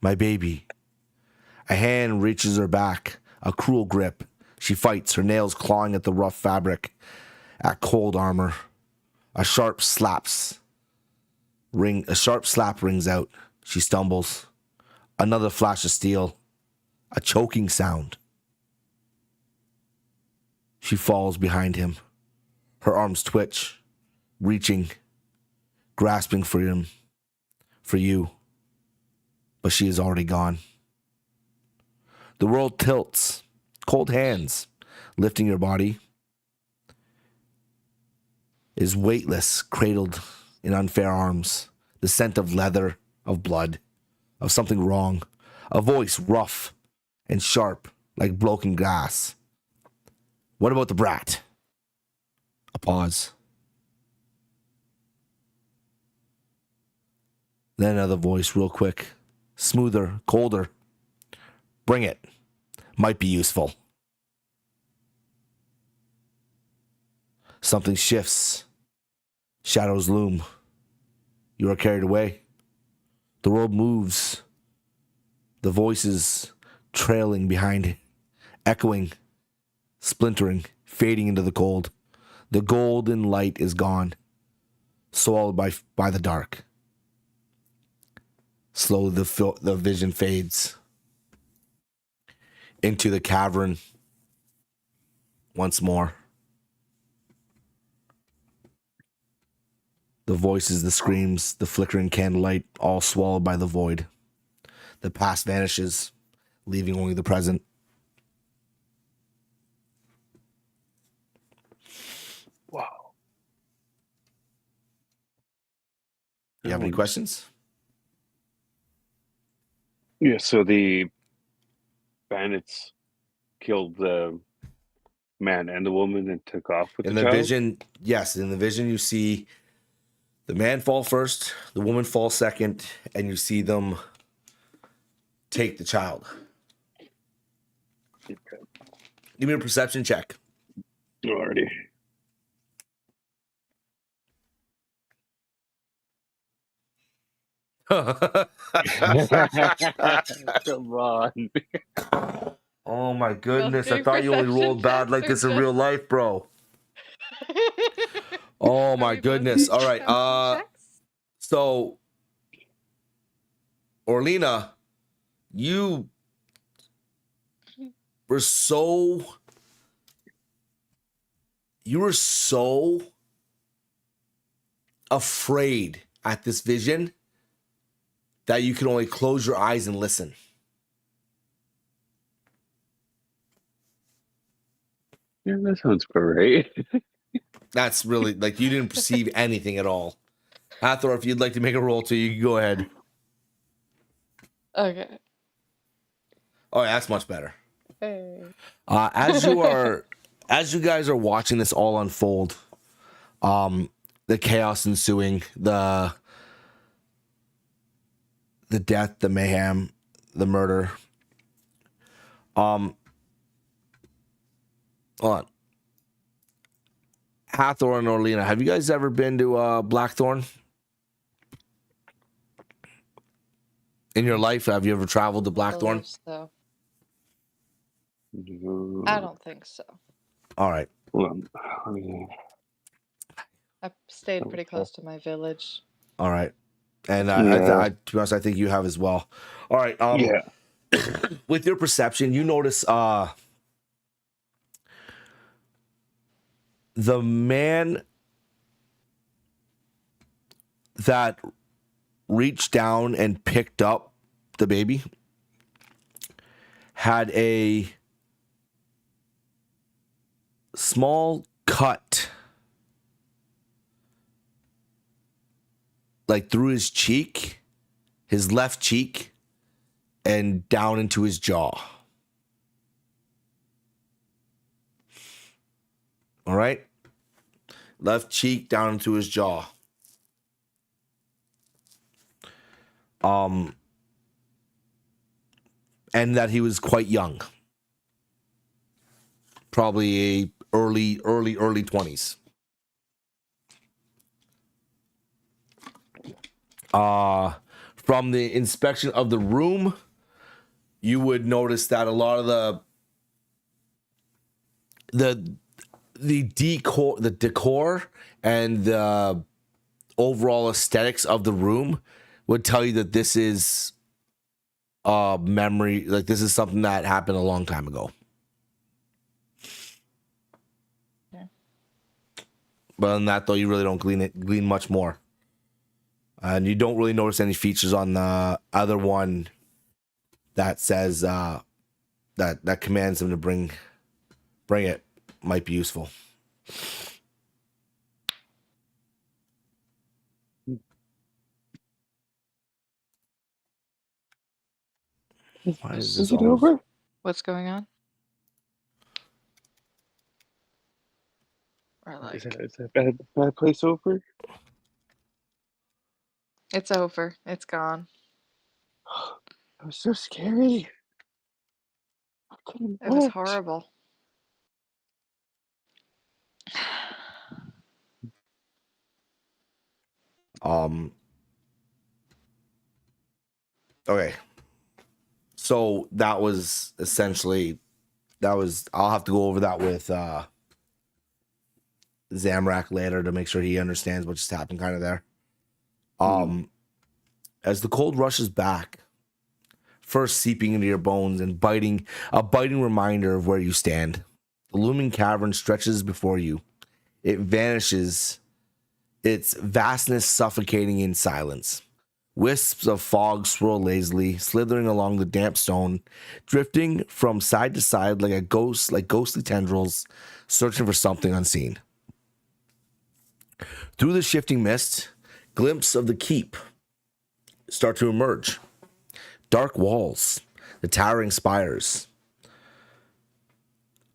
my baby. A hand reaches her back, a cruel grip. She fights, her nails clawing at the rough fabric, at cold armor. A sharp slap rings out. She stumbles. Another flash of steel. A choking sound. She falls behind him. Her arms twitch, reaching, grasping for him, for you. But she is already gone. The world tilts. Cold hands lifting your body. Is weightless, cradled in unfair arms. The scent of leather, of blood, of something wrong. A voice rough and sharp like broken glass. What about the brat? A pause. Then another voice real quick. Smoother, colder. Bring it. Might be useful. Something shifts. Shadows loom. You are carried away. The world moves. The voices trailing behind, echoing, splintering, fading into the cold. The golden light is gone, swallowed by the dark. Slowly the vision fades into the cavern once more. The voices, the screams, the flickering candlelight, all swallowed by the void. The past vanishes, leaving only the present. Wow. You have any questions? Yeah, so the bandits killed the man and the woman and took off with In the the child. vision, yes, in the vision you see the man fall first, the woman fall second, and you see them take the child. Okay. Give me a perception check. Already. Come on. Oh my Both goodness, I doing thought you only perception rolled bad checks like or this in just- real life, bro. Oh Are my we both goodness. doing All right. perception checks? So Orlina, you were so afraid at this vision that you could only close your eyes and listen. Yeah, that sounds great. That's really like you didn't perceive anything at all. Hathor, if you'd like to make a roll too, you can go ahead. Okay. Oh, yeah, that's much better. Hey. As you guys are watching this all unfold, the chaos ensuing, the death, the mayhem, the murder. Hold on. Hathor and Orlina, have you guys ever been to Blackthorn? In your life, have you ever traveled to Blackthorn? So. I don't think so. All right. Hold on. I stayed pretty close to my village. All right. And Yeah. to be honest, I think you have as well. All right. Yeah. With your perception, you notice the man that reached down and picked up the baby had a small cut like through his cheek, his left cheek, and down into his jaw. All right? Left cheek down into his jaw. And that he was quite young. Probably early 20s. From the inspection of the room, you would notice that a lot of the decor and the overall aesthetics of the room would tell you that this is a memory, like this is something that happened a long time ago. Yeah. But other than that, though, you really don't glean much more. And you don't really notice any features on the other one that says that commands him to bring it. Might be useful. Why is this Is it always... over? What's going on? Or like, Is that bad place over? it's over. It's gone. That was so scary. I couldn't It was watch. horrible. Okay. So that was essentially I'll have to go over that with Zamrak later to make sure he understands what just happened kind of there. As the cold rushes back, first seeping into your bones and a biting reminder of where you stand. The looming cavern stretches before you. It vanishes, its vastness suffocating in silence. Wisps of fog swirl lazily, slithering along the damp stone, drifting from side to side like ghostly tendrils, searching for something unseen. Through the shifting mist, glimpses of the keep start to emerge. dark walls, the towering spires,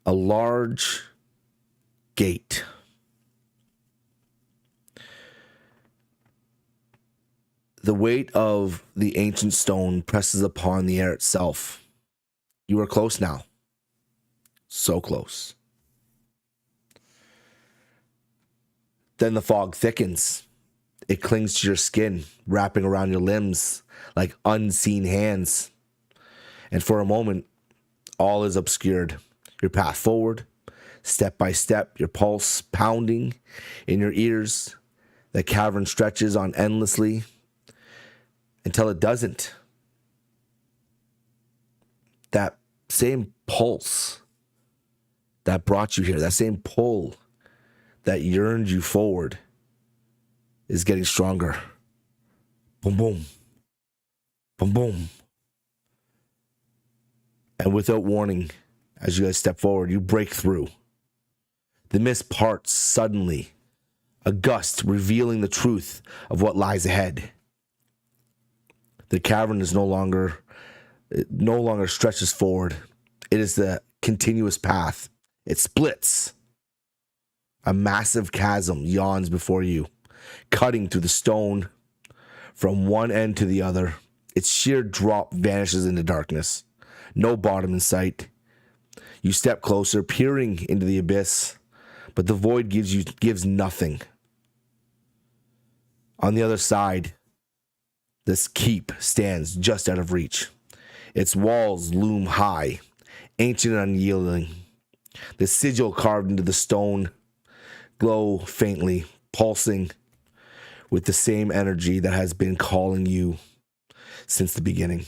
a large gate. The weight of the ancient stone presses upon the air itself. You are close now. So close. Then the fog thickens. It clings to your skin, wrapping around your limbs like unseen hands. And for a moment, all is obscured. Your path forward, step by step, your pulse pounding in your ears. The cavern stretches on endlessly until it doesn't. That same pulse that brought you here, that same pull that yearned you forward, is getting stronger. Boom, boom. Boom, boom. And without warning, as you guys step forward, you break through. The mist parts suddenly, a gust revealing the truth of what lies ahead. The cavern is no longer stretches forward. It is the continuous path. It splits. A massive chasm yawns before you, cutting through the stone from one end to the other. Its sheer drop vanishes into darkness. No bottom in sight. You step closer, peering into the abyss, but the void gives nothing. On the other side, this keep stands just out of reach. Its walls loom high, ancient and unyielding. The sigil carved into the stone glow faintly, pulsing with the same energy that has been calling you since the beginning.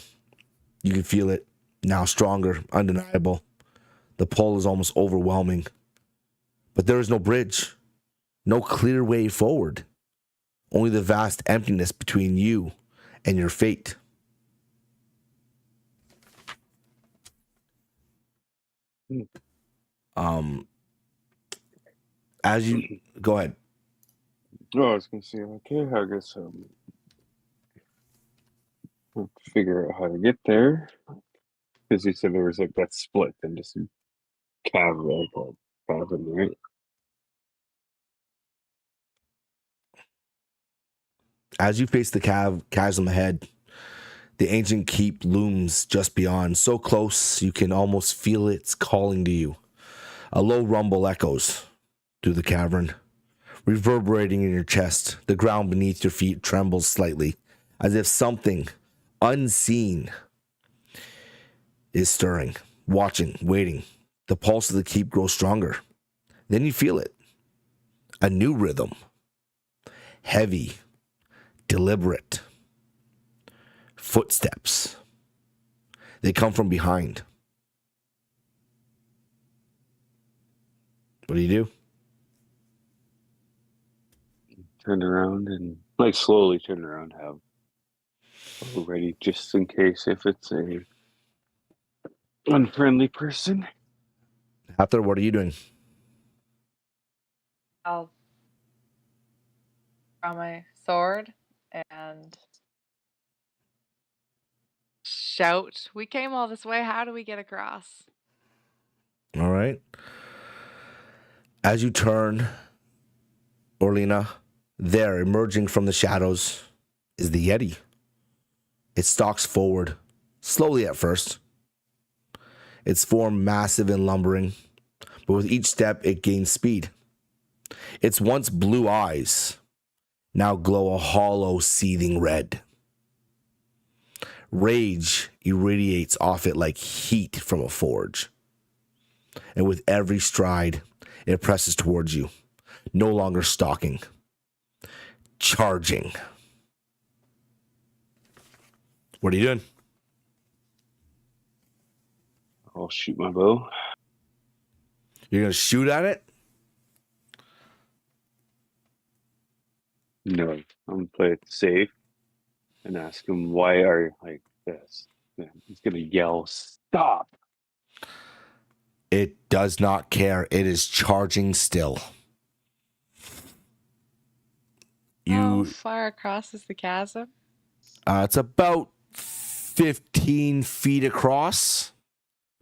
You can feel it now, stronger, undeniable. The pull is almost overwhelming. But there is no bridge, no clear way forward. Only the vast emptiness between you and your fate. As you go ahead. Oh, I was gonna say, okay, I guess we'll figure out how to get there. Because you said there was like that split and just cavern, right? As you face the chasm ahead, the ancient keep looms just beyond, so close you can almost feel it's calling to you. A low rumble echoes through the cavern, reverberating in your chest. The ground beneath your feet trembles slightly, as if something unseen is stirring, watching, waiting. The pulse of the keep grows stronger. Then you feel it. A new rhythm. Heavy, deliberate. Footsteps. They come from behind. What do you do? Turn around and like slowly turn around, have ready just in case if it's a unfriendly person. After, what are you doing? I'll draw my sword and shout, "We came all this way. How do we get across?" All right. As you turn, Orlina, there, emerging from the shadows, is the Yeti. It stalks forward, slowly at first. Its form massive and lumbering, but with each step it gains speed. Its once blue eyes now glow a hollow, seething red. Rage irradiates off it like heat from a forge. And with every stride, it presses towards you, no longer stalking, charging. What are you doing? I'll shoot my bow. You're going to shoot at it? No, I'm gonna play it safe and ask him, why are you like this? Yeah, he's gonna yell, "Stop!" It does not care. It is charging still. How far across is the chasm? It's about 15 feet across,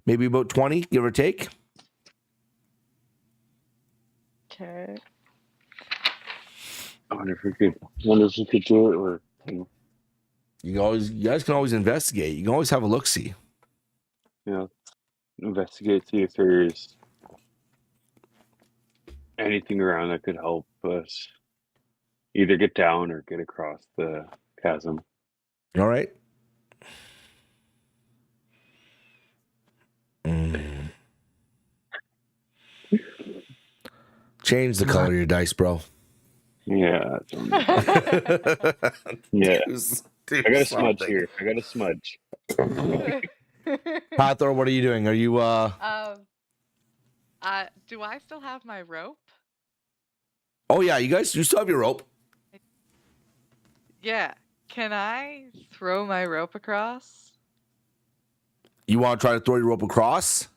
maybe about 20, give or take. Okay. I wonder if we could do it, or You guys can always investigate. You can always have a look see. Investigate, see if there's anything around that could help us either get down or get across the chasm. All right. Change the color of your dice, bro. Yeah. Yeah. I got a smudge here. I got a smudge. Hathor, what are you doing? Are you Do I still have my rope? Oh yeah, you still have your rope. Yeah. Can I throw my rope across? You want to try to throw your rope across?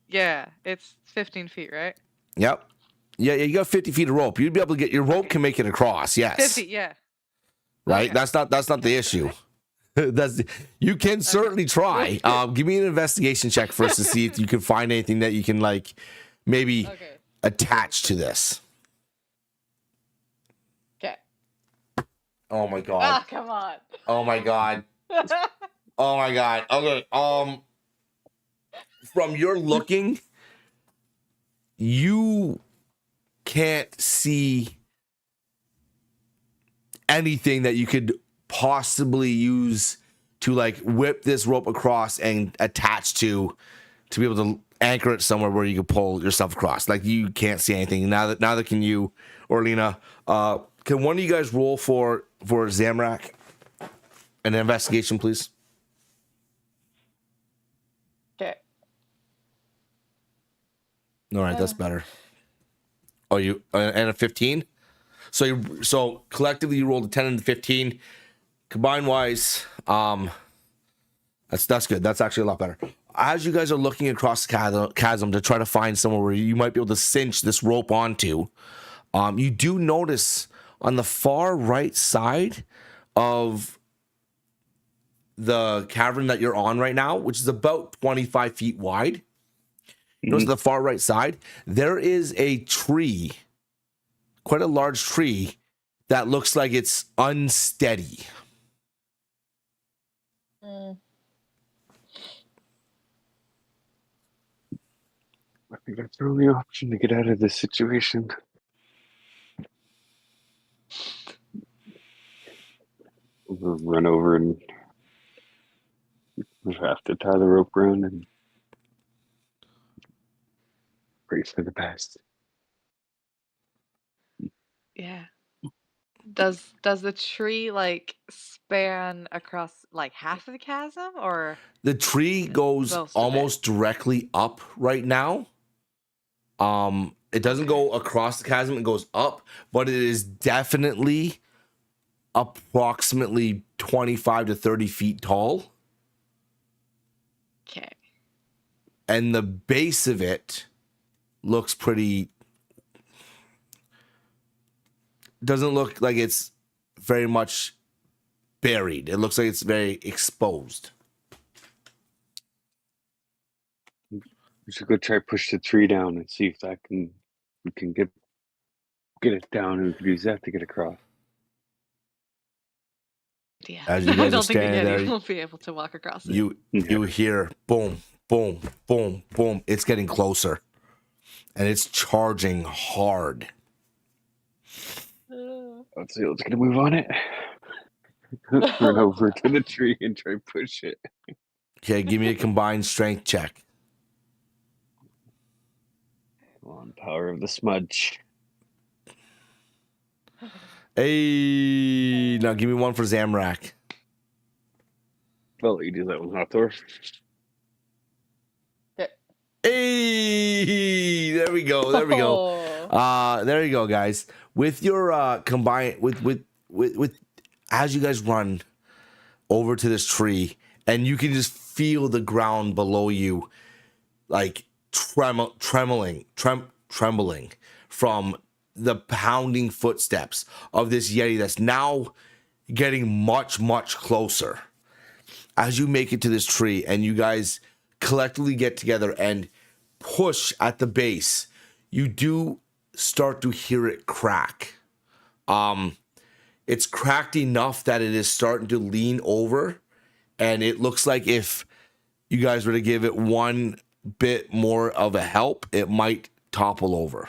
Yeah, it's 15 feet, right? Yep. Yeah, you got 50 feet of rope. You'd be able to get your rope can make it across. Yes. 50, yeah. Right. Okay. That's not the issue. You can certainly try. Give me an investigation check first to see if you can find anything that you can maybe attach to this. Okay. Oh my god. Ah, come on. Oh my god. Oh my god. Okay. From your looking, you can't see anything that you could possibly use to whip this rope across and attach to be able to anchor it somewhere where you can pull yourself across. You can't see anything. Neither can you or Lena. Can one of you guys roll for Zamrak an investigation, please? Okay. All right, that's better. Oh, you and a 15. So collectively you rolled a 10 and a 15. Combined wise, that's good. That's actually a lot better. As you guys are looking across the chasm to try to find somewhere where you might be able to cinch this rope onto, you do notice on the far right side of the cavern that you're on right now, which is about 25 feet wide. You notice the far right side, there is a tree, quite a large tree, that looks like it's unsteady. I think that's the only option to get out of this situation. We'll run over and we'll have to tie the rope around and brace for the best. Yeah. Does the tree span across half of the chasm, or The tree goes most of it? almost directly up right now. It doesn't go across the chasm, it goes up, but it is definitely approximately 25 to 30 feet tall. Okay. And the base of it looks doesn't look like it's very much buried. It looks like it's very exposed. We should go try to push the tree down and see if we can get it down, and we can use that to get across. Yeah. As you I guys are don't think standing there, Yeti will be able to walk across it. You hear boom, boom, boom, boom. It's getting closer. And it's charging hard. Let's see, let's get a move on it. Run over to the tree and try to push it. Okay, give me a combined strength check. Come on, power of the smudge. Hey, now give me one for Zamrak. I'll let you do that one, Hathor. Hey, there we go. There you go, guys. With your combined with as you guys run over to this tree, and you can just feel the ground below you trembling from the pounding footsteps of this Yeti that's now getting much, much closer. as you make it to this tree and you guys collectively get together and push at the base, you do start to hear it crack. It's cracked enough that it is starting to lean over, and it looks like if you guys were to give it one bit more of a help, it might topple over.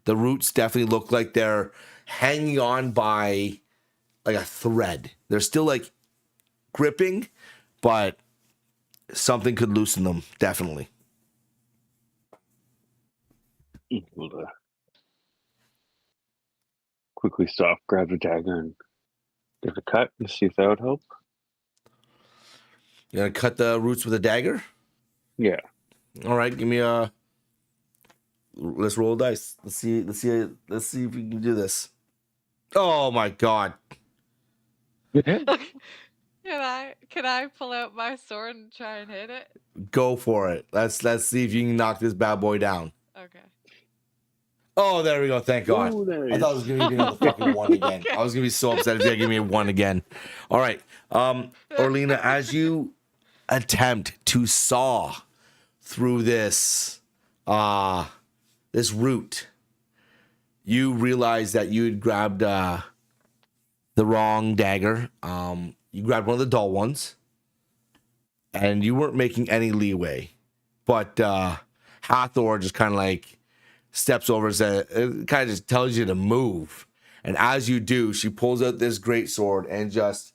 The roots definitely look like they're hanging on by like a thread. They're still like gripping, but something could loosen them, definitely. We'll quickly stop, grab the dagger, and give it a cut and see if that would help. You're gonna cut the roots with a dagger? Yeah. All right, give me a. Let's roll dice. Let's see if we can do this. Oh my god! Yeah. Can I pull out my sword and try and hit it? Go for it. Let's see if you can knock this bad boy down. Okay. Oh, there we go. Thank God. Ooh, nice. I thought I was gonna give me the fucking one again. Okay. I was gonna be so upset if you give me a one again. All right, Orlina, as you attempt to saw through this this root, you realize that you had grabbed the wrong dagger. You grabbed one of the dull ones, and you weren't making any leeway. But Hathor just kind of like steps over and says, it kind of just tells you to move. And as you do, she pulls out this great sword and just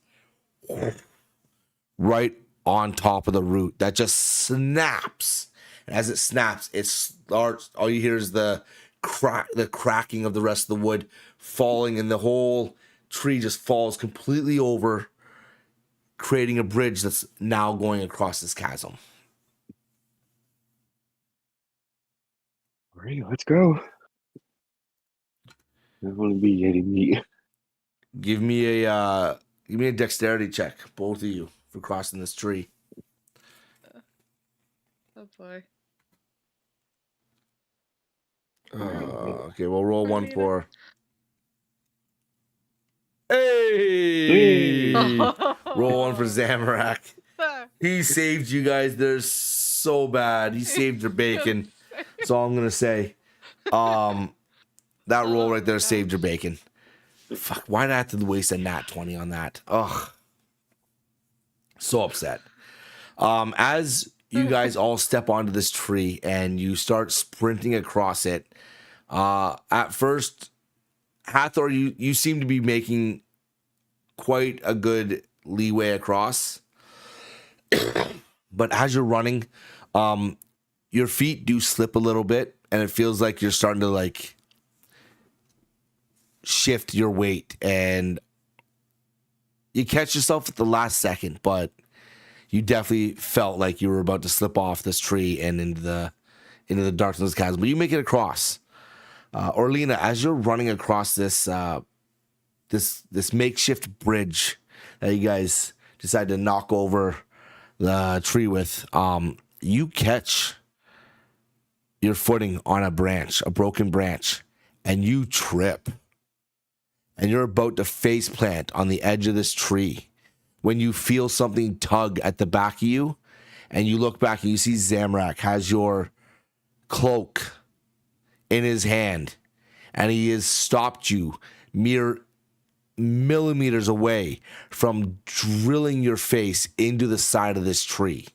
right on top of the root that just snaps. And as it snaps, it starts. All you hear is the cracking of the rest of the wood falling, and the whole tree just falls completely over, creating a bridge that's now going across this chasm. All right, let's go. I want to be eating meat. Give me a dexterity check, both of you, for crossing this tree. Oh boy. Okay, we'll roll one for. Hey! Roll one for Zamorak. He saved you guys. They're so bad. He saved your bacon. That's all I'm gonna say. That roll right there saved your bacon. Fuck, why did I have to waste a nat 20 on that? Ugh. So upset. As you guys all step onto this tree and you start sprinting across it, at first, Hathor, you seem to be making quite a good leeway across. But as you're running, your feet do slip a little bit, and it feels like you're starting to like shift your weight, and you catch yourself at the last second, but you definitely felt like you were about to slip off this tree and into the darkness of this chasm. But you make it across. Orlina, as you're running across this this makeshift bridge that you guys decide to knock over the tree with, you catch your footing on a broken branch, and you trip. And you're about to face plant on the edge of this tree when you feel something tug at the back of you, and you look back and you see Zamorak has your cloak in his hand, and he has stopped you mere millimeters away from drilling your face into the side of this tree.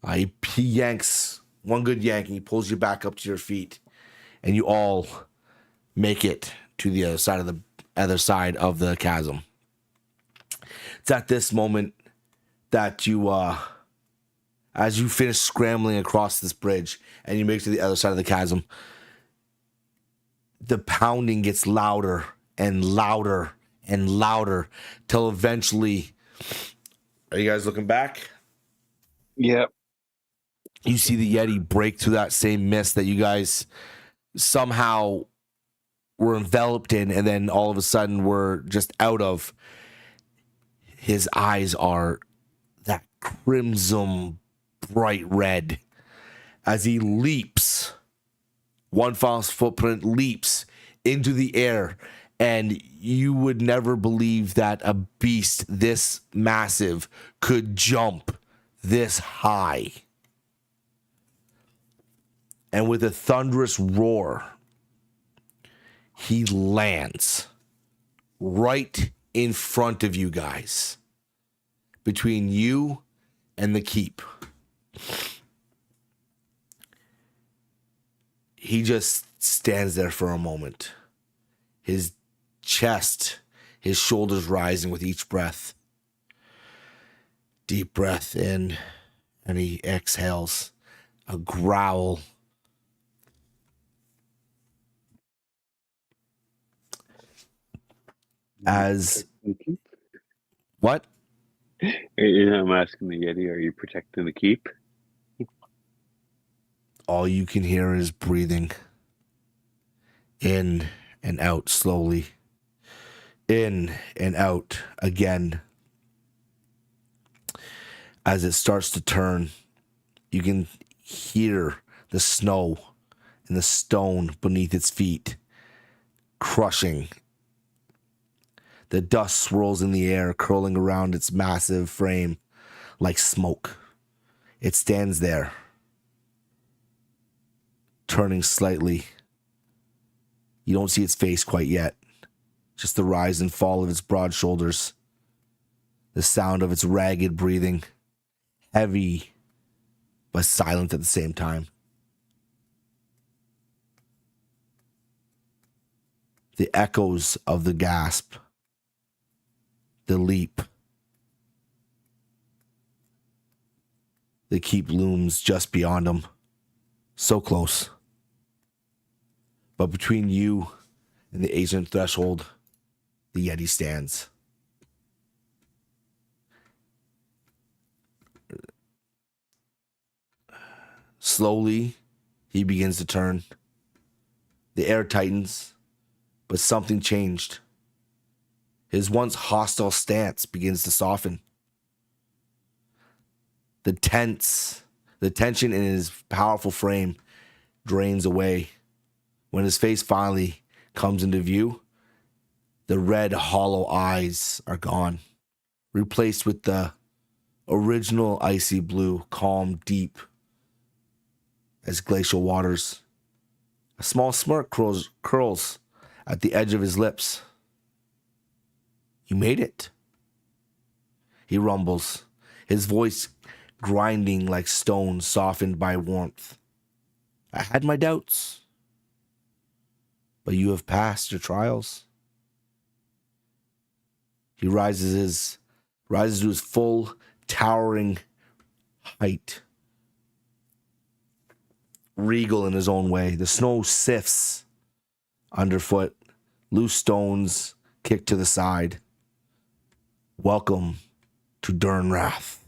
He yanks one good yank, and he pulls you back up to your feet, and you all make it to the other side of the chasm. It's at this moment that you, as you finish scrambling across this bridge and you make it to the other side of the chasm, the pounding gets louder and louder and louder till eventually, are you guys looking back? Yep. You see the Yeti break through that same mist that you guys somehow were enveloped in, and then all of a sudden were just out of. His eyes are that crimson bright red as he leaps. One false footprint leaps into the air And you would never believe that a beast this massive could jump this high. And with a thunderous roar, he lands right in front of you guys, between you and the keep. He just stands there for a moment, his chest, his shoulders rising with each breath. Deep breath in, and he exhales a growl. As The keep? what? I'm asking the Yeti, are you protecting the keep? All you can hear is breathing in and out slowly, in and out again. As it starts to turn, you can hear the snow and the stone beneath its feet crushing. The dust swirls in the air, curling around its massive frame like smoke. It stands there, turning slightly. You don't see its face quite yet, just the rise and fall of its broad shoulders, the sound of its ragged breathing, heavy but silent at the same time. The echoes of the gasp, the leap. The keep looms just beyond him, so close. But between you and the ancient threshold, the Yeti stands. Slowly, he begins to turn. The air tightens, but something changed. His once hostile stance begins to soften. The tension in his powerful frame drains away. When his face finally comes into view, the red, hollow eyes are gone, replaced with the original icy blue, calm, deep as glacial waters. A small smirk curls at the edge of his lips. You made it, he rumbles, his voice grinding like stone softened by warmth. I had my doubts, but you have passed your trials. He rises to his full, towering height, regal in his own way. The snow sifts underfoot, loose stones kicked to the side. Welcome to Durnrath.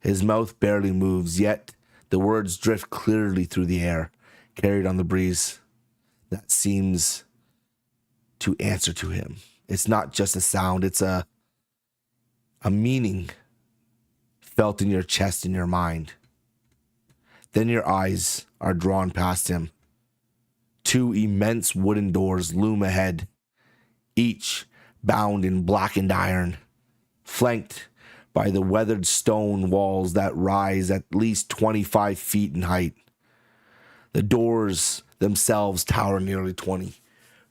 His mouth barely moves, yet the words drift clearly through the air, carried on the breeze that seems to answer to him. It's not just a sound, it's a meaning felt in your chest and your mind. Then your eyes are drawn past him. Two immense wooden doors loom ahead, each bound in blackened iron, flanked by the weathered stone walls that rise at least 25 feet in height. The doors themselves tower nearly 20.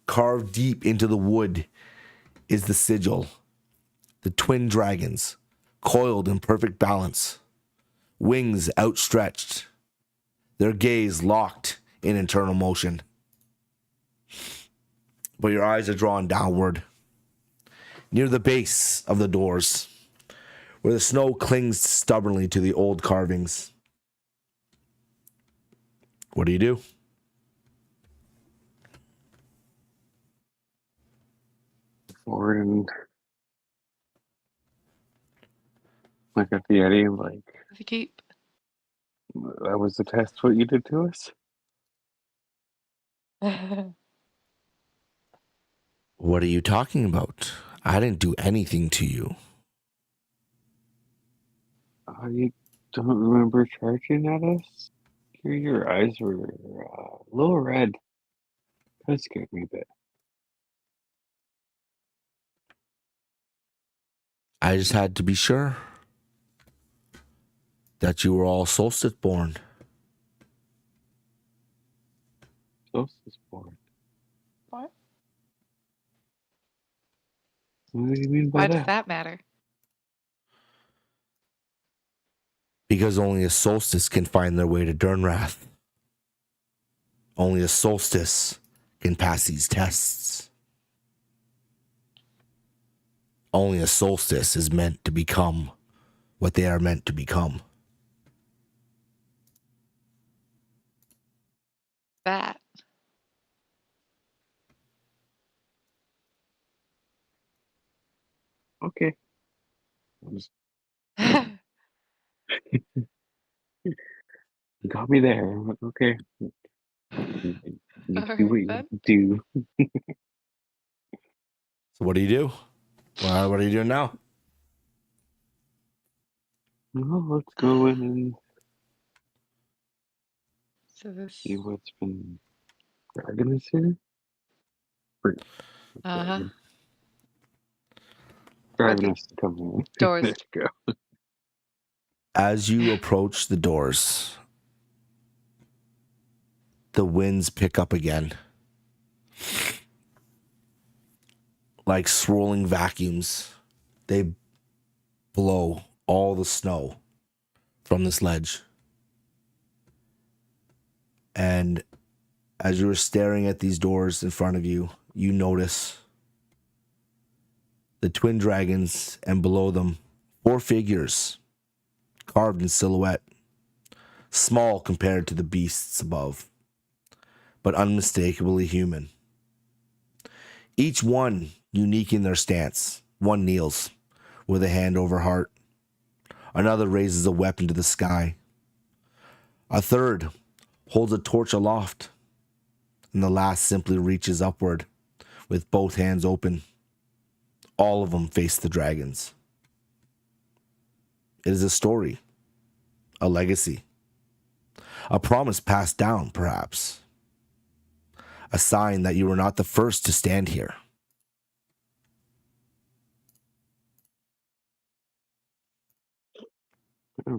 Carved deep into the wood is the sigil, the twin dragons, coiled in perfect balance, wings outstretched, their gaze locked in eternal motion. But your eyes are drawn downward, near the base of the doors, where the snow clings stubbornly to the old carvings. What do you do? Forward and look at the Yeti and like, The keep. that was the test what you did to us? What are you talking about? I didn't do anything to you. You don't remember charging at us? Your eyes were a little red. That scared me a bit. I just had to be sure that you were all solstice born. Solstice born. What? What do you mean by Why does that? that matter? Because only a solstice can find their way to Durnrath. Only a solstice can pass these tests. Only a solstice is meant to become what they are meant to become. That. Okay. Just- You got me there. Okay. You do All what right you then. do. So what do you do? Well, what are you doing now? Well, let's go in and So this. see what's been dragging us here. Or Uh-huh. driving us to come here. Doors. There you go. As you approach the doors, the winds pick up again. Like swirling vacuums, they blow all the snow from this ledge. And as you were staring at these doors in front of you, you notice the twin dragons and below them, 4 figures carved in silhouette, small compared to the beasts above, but unmistakably human. Each one unique in their stance. One kneels with a hand over heart. Another raises a weapon to the sky. A third holds a torch aloft. And the last simply reaches upward with both hands open. All of them face the dragons. It is a story, a legacy, a promise passed down, perhaps. A sign that you were not the first to stand here.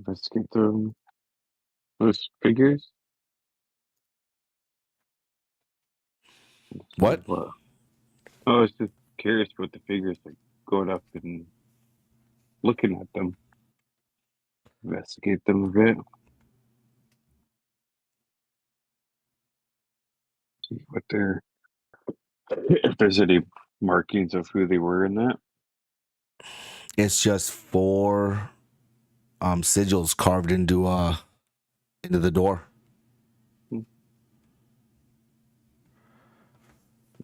Let's get through those figures. What? I was just curious about the figures, like going up and looking at them, investigate them a bit, see what they're, if there's any markings of who they were in that. It's just 4 sigils carved into the door.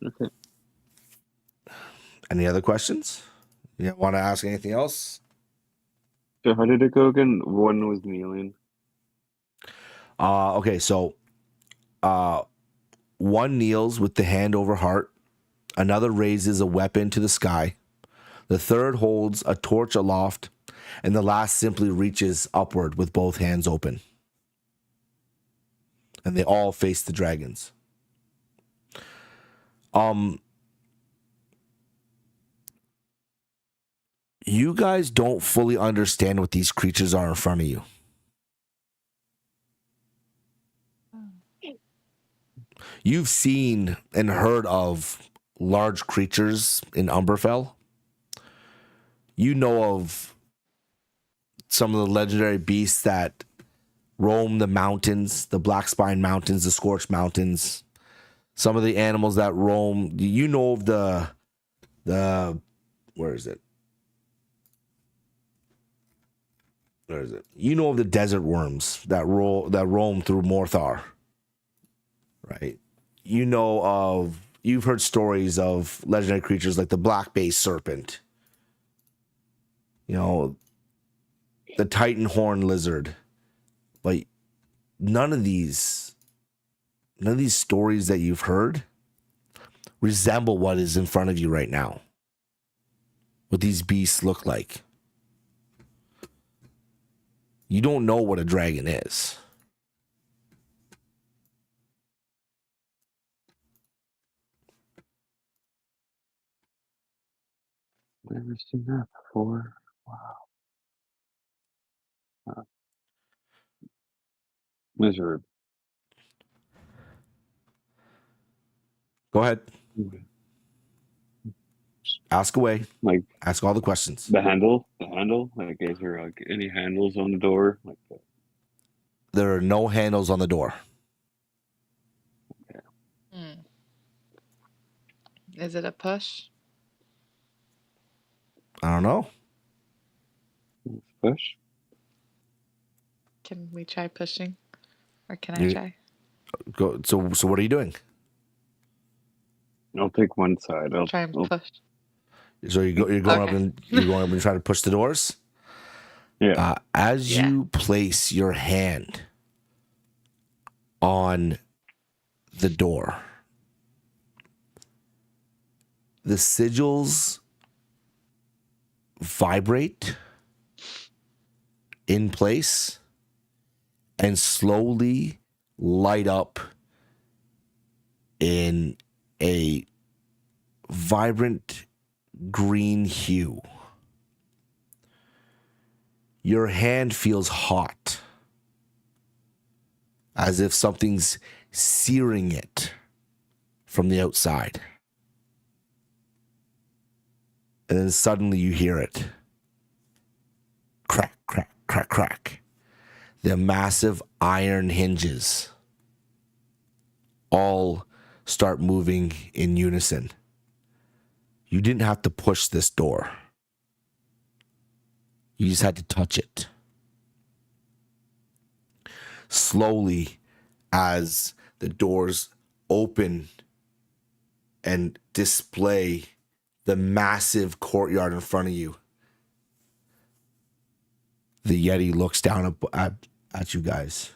Okay. Any other questions? You want to ask anything else? So how did it go again? One was kneeling. Okay, so one kneels with the hand over heart. Another raises a weapon to the sky. The third holds a torch aloft. And the last simply reaches upward with both hands open. And they all face the dragons. You guys don't fully understand what these creatures are in front of you. You've seen and heard of large creatures in Umberfell. You know of some of the legendary beasts that roam the mountains, the Black Spine Mountains, the Scorched Mountains. Some of the animals that roam. You know of the where is it? Where is it? You know of the desert worms that roam through Morthar, right? You know of. You've heard stories of legendary creatures like the black base serpent. You know, the Titan horn lizard. But none of these stories that you've heard resemble what is in front of you right now. What these beasts look like. You don't know what a dragon is. Never seen that before. Lizard. Go ahead. Ask away. Like Ask all the questions. the handle. Like, is there like any handles on the door? Like that? There are no handles on the door. Hmm. Is it a push? I don't know. Push. Can we try pushing? Or can I You- try? Go. So what are you doing? I'll take one side. Try and I'll push. So you're going up Okay. and you're going up and trying to push the doors. yeah. As Yeah. you place your hand on the door, the sigils vibrate in place and slowly light up in a vibrant green hue. Your hand feels hot, as if something's searing it from the outside. And then suddenly you hear it. Crack, crack, crack, crack. The massive iron hinges all start moving in unison. You didn't have to push this door. You just had to touch it. Slowly, as the doors open and display the massive courtyard in front of you, the Yeti looks down at you guys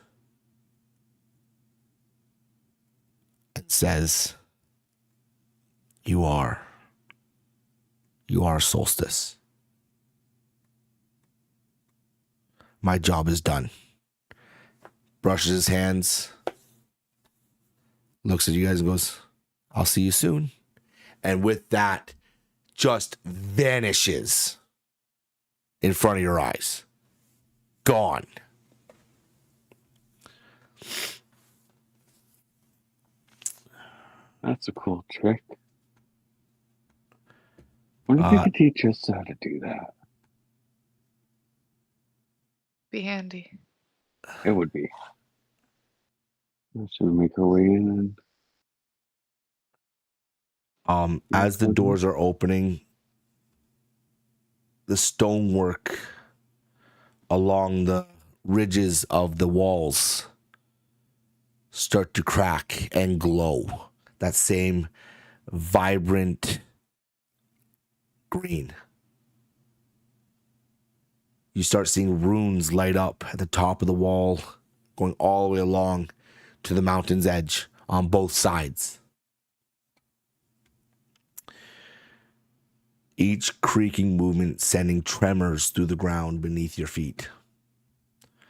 and says, You are Solstice. My job is done. Brushes his hands, looks at you guys and goes, I'll see you soon. And with that, just vanishes in front of your eyes. Gone. That's a cool trick. Wonder if you could teach us how to do that. Be handy. It would be. Should we make our way in? As the doors are opening, the stonework along the ridges of the walls start to crack and glow. That same vibrant green. You start seeing runes light up at the top of the wall, going all the way along to the mountain's edge on both sides. Each creaking movement sending tremors through the ground beneath your feet.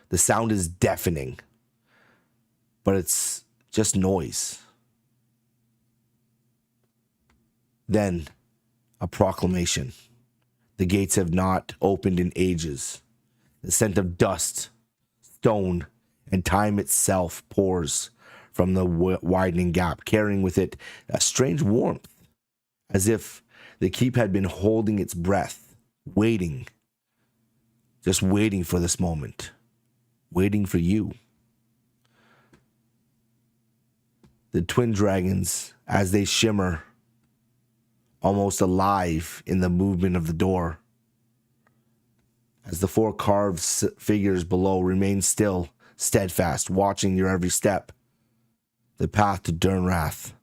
The sound is deafening, but it's just noise. Then, a proclamation. The gates have not opened in ages. The scent of dust, stone, and time itself pours from the widening gap, carrying with it a strange warmth, as if the keep had been holding its breath, waiting, just waiting for this moment, waiting for you. The twin dragons, as they shimmer, almost alive in the movement of the door, as the four carved figures below remain still, steadfast, watching your every step. The path to Durnrath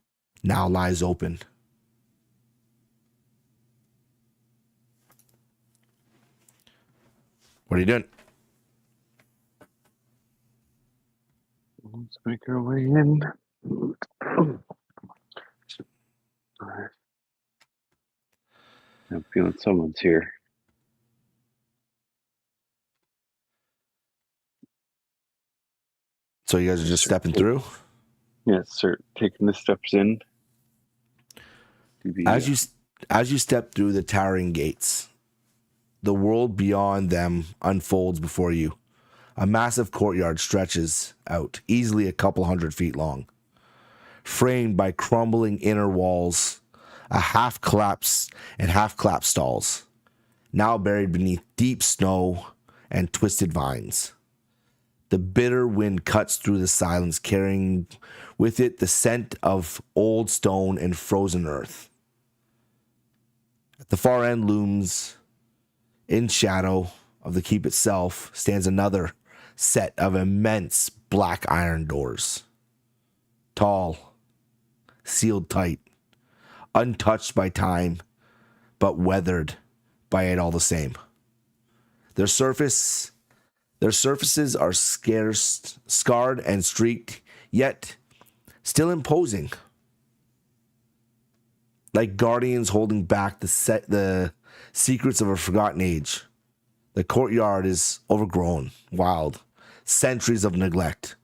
now lies open. What are you doing? Let's make our way in. Alright. I'm feeling someone's here. So you guys are just stepping through? Yes, sir. Taking the steps in. As you step through the towering gates, the world beyond them unfolds before you. A massive courtyard stretches out, easily a couple 100 feet long, framed by crumbling inner walls, a half-collapsed stalls, now buried beneath deep snow and twisted vines. The bitter wind cuts through the silence, carrying with it the scent of old stone and frozen earth. At the far end looms, in shadow of the keep itself, stands another set of immense black iron doors. Tall, sealed tight, untouched by time, but weathered by it all the same. Their surfaces are scarred and streaked, yet still imposing. Like guardians holding back the secrets of a forgotten age. The courtyard is overgrown, wild, centuries of neglect.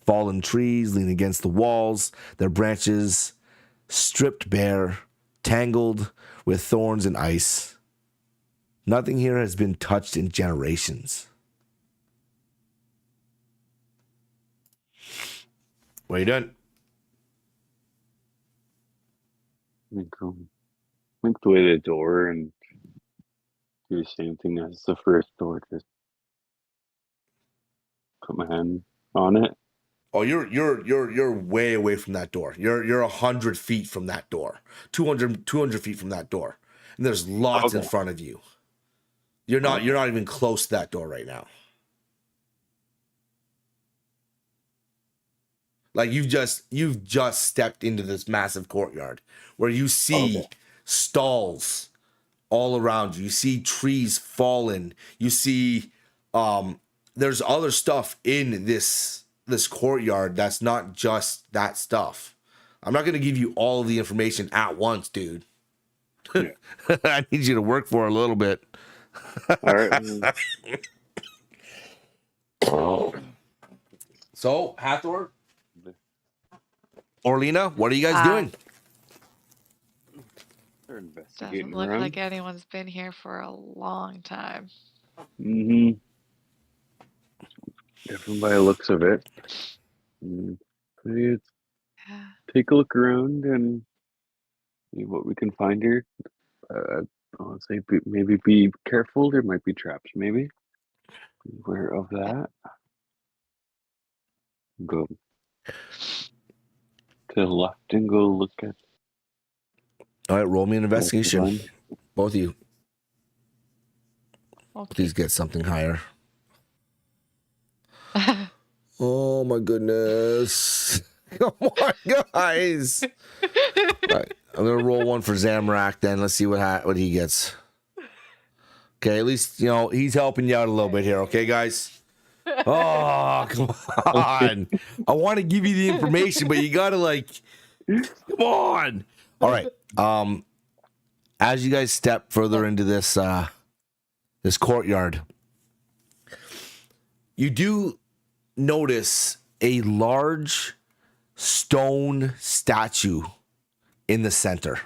Fallen trees lean against the walls, their branches stripped bare, tangled with thorns and ice. Nothing here has been touched in generations. What are you doing? Link the way the door and do the same thing as the first door. Just put my hand on it. Oh, you're way away from that door. You're 100 feet from that door. 200 feet from that door. And there's lots in front of you. You're not even close to that door right now. Like you've just stepped into this massive courtyard where you see stalls all around you. You see trees fallen. You see there's other stuff in this courtyard that's not just that stuff. I'm not going to give you all of the information at once, dude. Yeah. I need you to work for a little bit. All right. So, Hathor, Orlina, what are you guys doing? They're investigating Doesn't look around. like anyone's been here for a long time. Mm-hmm. Definitely by the looks of it. Let's Yeah. take a look around and see what we can find here. I'll say maybe be careful. There might be traps, maybe. Beware of that. Go to the left and go look at. All right, roll me an investigation. Both of you. Okay. Please get something higher. Oh my goodness. Come on, guys. All right, I'm gonna roll one for Zamrak then. Let's see what he gets. Okay, at least he's helping you out a little bit here, okay, guys? Oh, come on. I want to give you the information, but you gotta come on. All right. As you guys step further into this courtyard, you do notice a large stone statue in the center.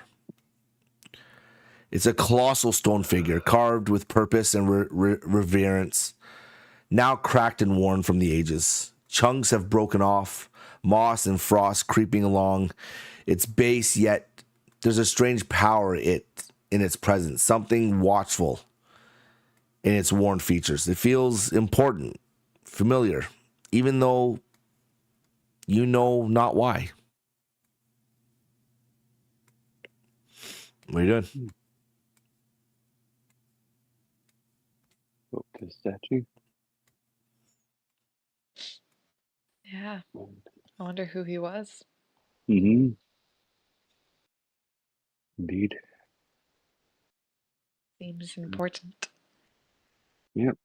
It's a colossal stone figure carved with purpose and reverence, now cracked and worn from the ages. Chunks have broken off, moss and frost creeping along its base, yet there's a strange power in its presence, something watchful in its worn features. It feels important, familiar, even though you know not why. What are you doing? Go to the statue. Yeah. I wonder who he was. Mm-hmm. Indeed. Seems important. Yep.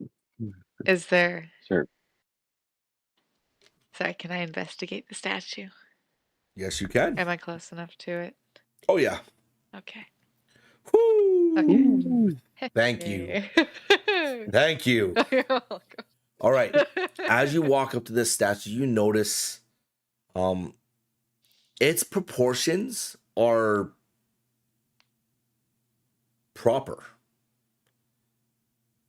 Is there... Sure. Sorry, can I investigate the statue? Yes, you can. Am I close enough to it? Oh, yeah. Okay. Woo! Okay. Thank you. Thank you. You're welcome. All right. As you walk up to this statue, you notice its proportions are proper.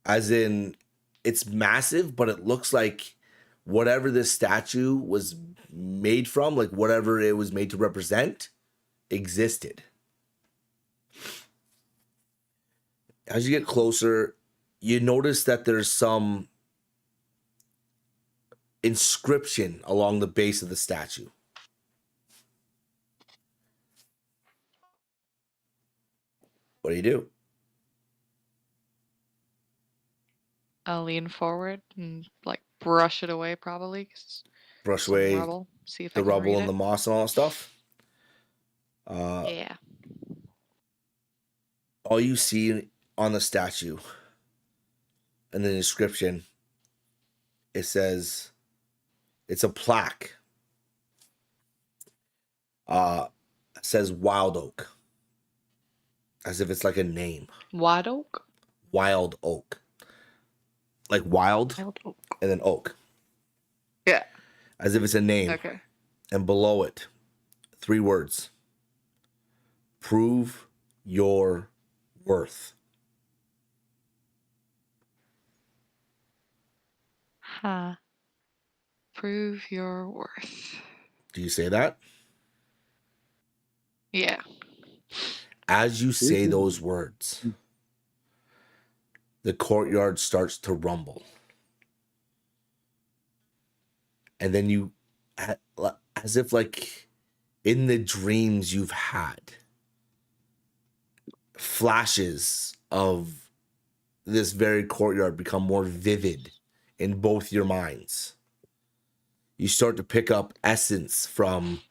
as in it's massive, but it looks like whatever this statue was made from, like whatever it was made to represent, existed. As you get closer, you notice that there's some inscription along the base of the statue. What do? I'll lean forward and like brush it away, probably. 'Cause Brush some away rubble. See if I the can rubble read and it. the moss and all that stuff. Yeah. All you see on the statue and the inscription, it says, it's a plaque. It says Wild Oak, as if it's like a name. Wide oak. Wild Oak, like wild, Wild oak. and then oak, Yeah. as if it's a name. Okay. And below it, 3 words: prove your worth. Huh. Prove your worth. Do you say that? Yeah. As you say Mhm. those words, the courtyard starts to rumble. And then you, as if like in the dreams you've had, flashes of this very courtyard become more vivid in both your minds. You start to pick up essence from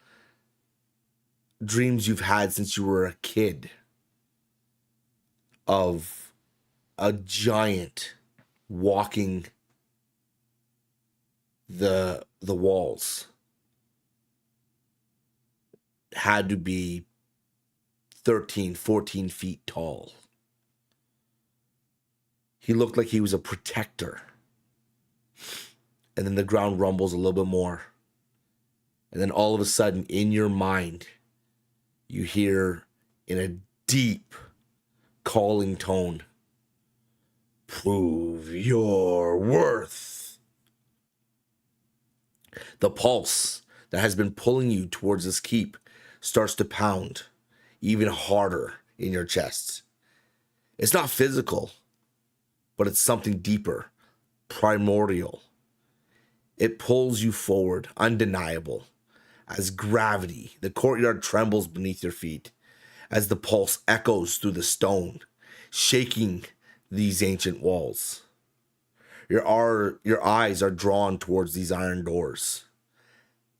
dreams you've had since you were a kid of a giant walking the walls. Had to be 13, 14 feet tall. He looked like he was a protector. And then the ground rumbles a little bit more. And then all of a sudden, in your mind, you hear in a deep calling tone, prove your worth. The pulse that has been pulling you towards this keep starts to pound even harder in your chest. It's not physical, but it's something deeper, primordial. It pulls you forward, undeniable. As gravity, the courtyard trembles beneath your feet, as the pulse echoes through the stone, shaking these ancient walls. Your eyes are drawn towards these iron doors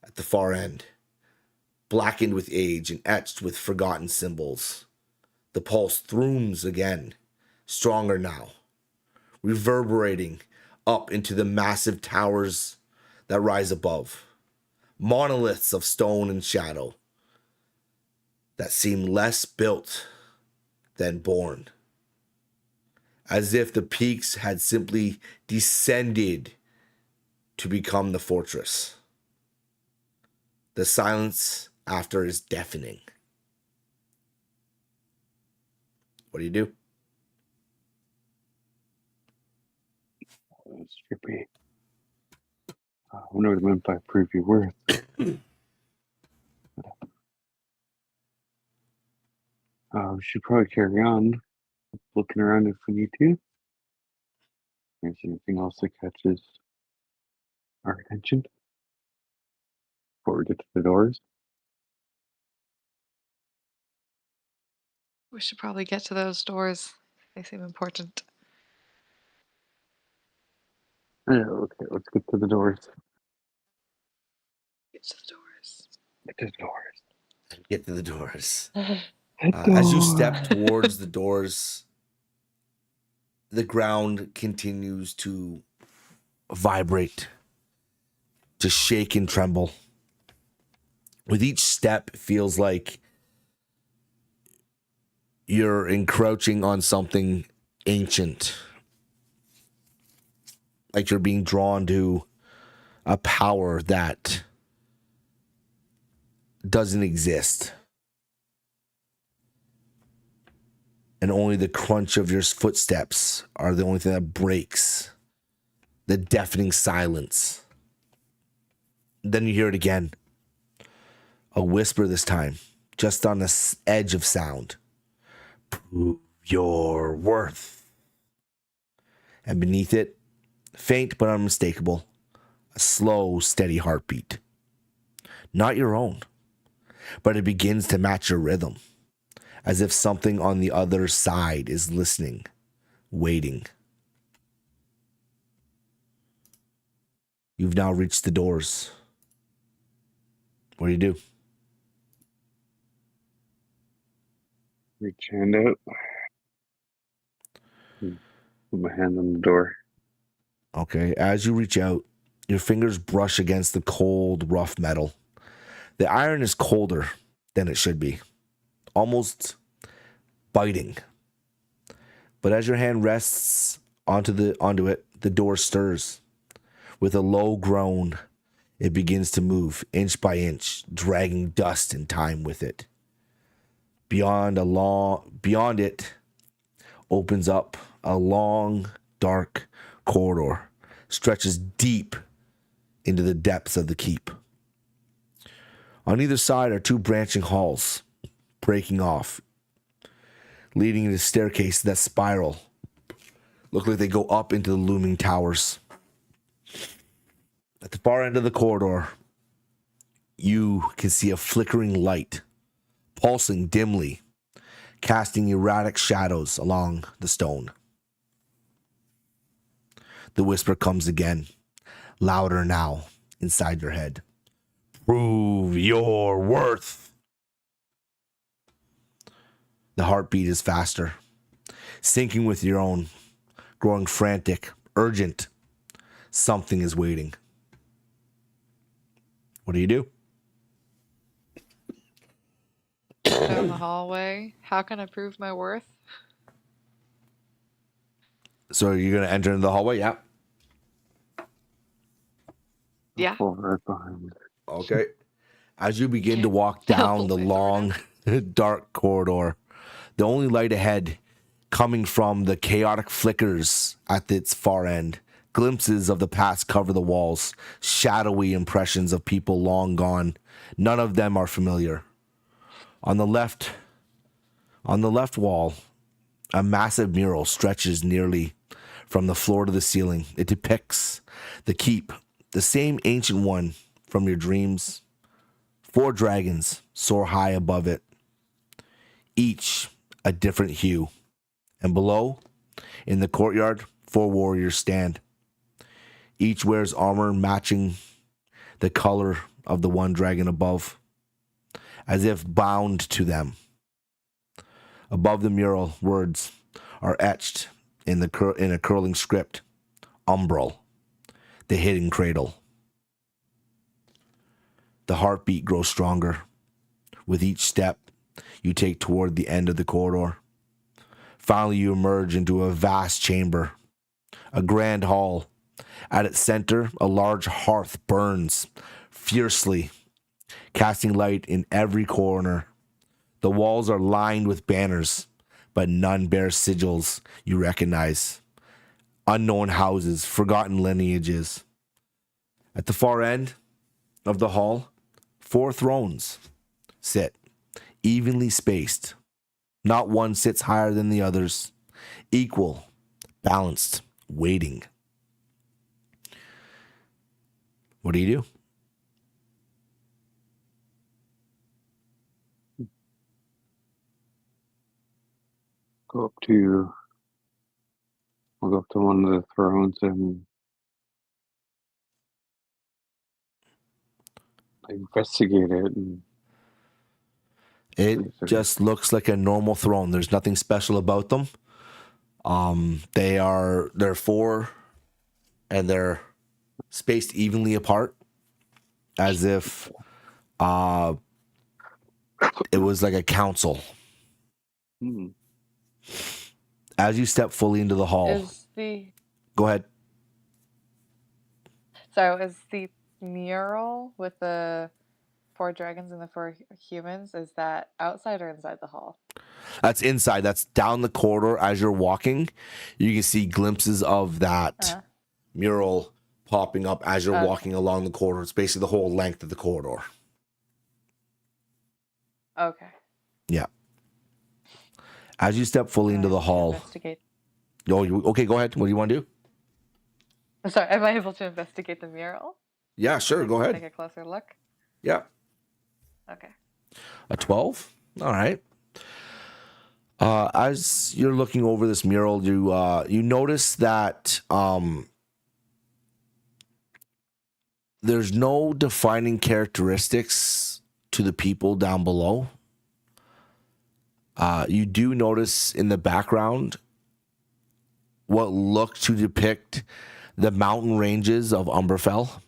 at the far end, blackened with age and etched with forgotten symbols. The pulse thrums again, stronger now, reverberating up into the massive towers that rise above. Monoliths of stone and shadow that seem less built than born. As if the peaks had simply descended to become the fortress. The silence after is deafening. What do? That's trippy. I wonder what it meant by prove your worth. We should probably carry on looking around if we need to. Is there anything else that catches our attention before we get to the doors? We should probably get to those doors. They seem important. Yeah, okay, let's get to the doors. Get to the doors. Get to the doors. Get to the doors. The As you step door. towards the doors, the ground continues to vibrate, to shake and tremble. With each step, it feels like you're encroaching on something ancient. Like you're being drawn to a power that doesn't exist. and only the crunch of your footsteps are the only thing that breaks the deafening silence. Then you hear it again. A whisper this time, just on the edge of sound. Prove your worth. And beneath it, faint but unmistakable, a slow, steady heartbeat. Not your own, but it begins to match your rhythm, as if something on the other side is listening, waiting. You've now reached the doors. What do you do? Reach hand out. Put my hand on the door. Okay, as you reach out, your fingers brush against the cold, rough metal. The iron is colder than it should be, almost biting. But as your hand rests onto it, the door stirs. With a low groan, it begins to move inch by inch, dragging dust and time with it. Beyond it opens up a long, dark corridor, stretches deep into the depths of the keep. On either side are two branching halls, breaking off, leading into staircases that spiral. Look like they go up into the looming towers. At the far end of the corridor, you can see a flickering light, pulsing dimly, casting erratic shadows along the stone. The whisper comes again, louder now, inside your head. Prove your worth. The heartbeat is faster, syncing with your own, growing frantic, urgent. Something is waiting. What do you do? Down the hallway. How can I prove my worth? So you're going to enter into the hallway? Yeah. Yeah. Fall right behind. Okay. As you begin to walk I'll down pull the my sword long, dark corridor, the only light ahead coming from the chaotic flickers at its far end. Glimpses of the past cover the walls, shadowy impressions of people long gone. None of them are familiar. On the left wall, a massive mural stretches nearly from the floor to the ceiling. It depicts the keep, the same ancient one from your dreams. 4 dragons soar high above it, each a different hue. And below, in the courtyard, 4 warriors stand. Each wears armor matching the color of the one dragon above, as if bound to them. Above the mural, words are etched in a curling script. Umbral, the hidden cradle. The heartbeat grows stronger. With each step you take toward the end of the corridor. Finally, you emerge into a vast chamber, a grand hall. At its center, a large hearth burns fiercely, casting light in every corner. The walls are lined with banners, but none bear sigils you recognize. Unknown houses, forgotten lineages. At the far end of the hall, 4 thrones sit, evenly spaced. Not one sits higher than the others. Equal, balanced, waiting. What do you do? I'll go up to one of the thrones and investigate it. And It just looks like a normal throne. There's nothing special about them. They're 4, and they're spaced evenly apart, as if it was like a council. As you step fully into the hall, go ahead. So is the mural with the 4 dragons and the 4 humans, is that outside or inside the hall? That's inside. That's down the corridor as you're walking. You can see glimpses of that mural popping up as you're walking along the corridor. It's basically the whole length of the corridor. Okay. Yeah. As you step fully into the hall. Investigate. Okay, go ahead. What do you want to do? I'm sorry, am I able to investigate the mural? Yeah, sure. Go ahead. Take a closer look. Yeah. Okay. A 12? All right. As you're looking over this mural, you notice that there's no defining characteristics to the people down below. You do notice in the background what look to depict the mountain ranges of Umberfell.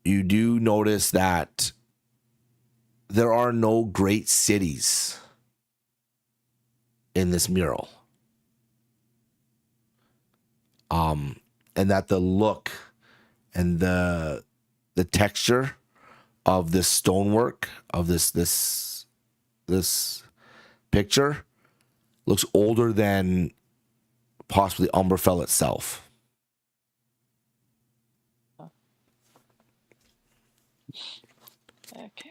You do notice that there are no great cities in this mural. And that the look and the texture of this stonework of this picture looks older than possibly Umberfell itself. Okay.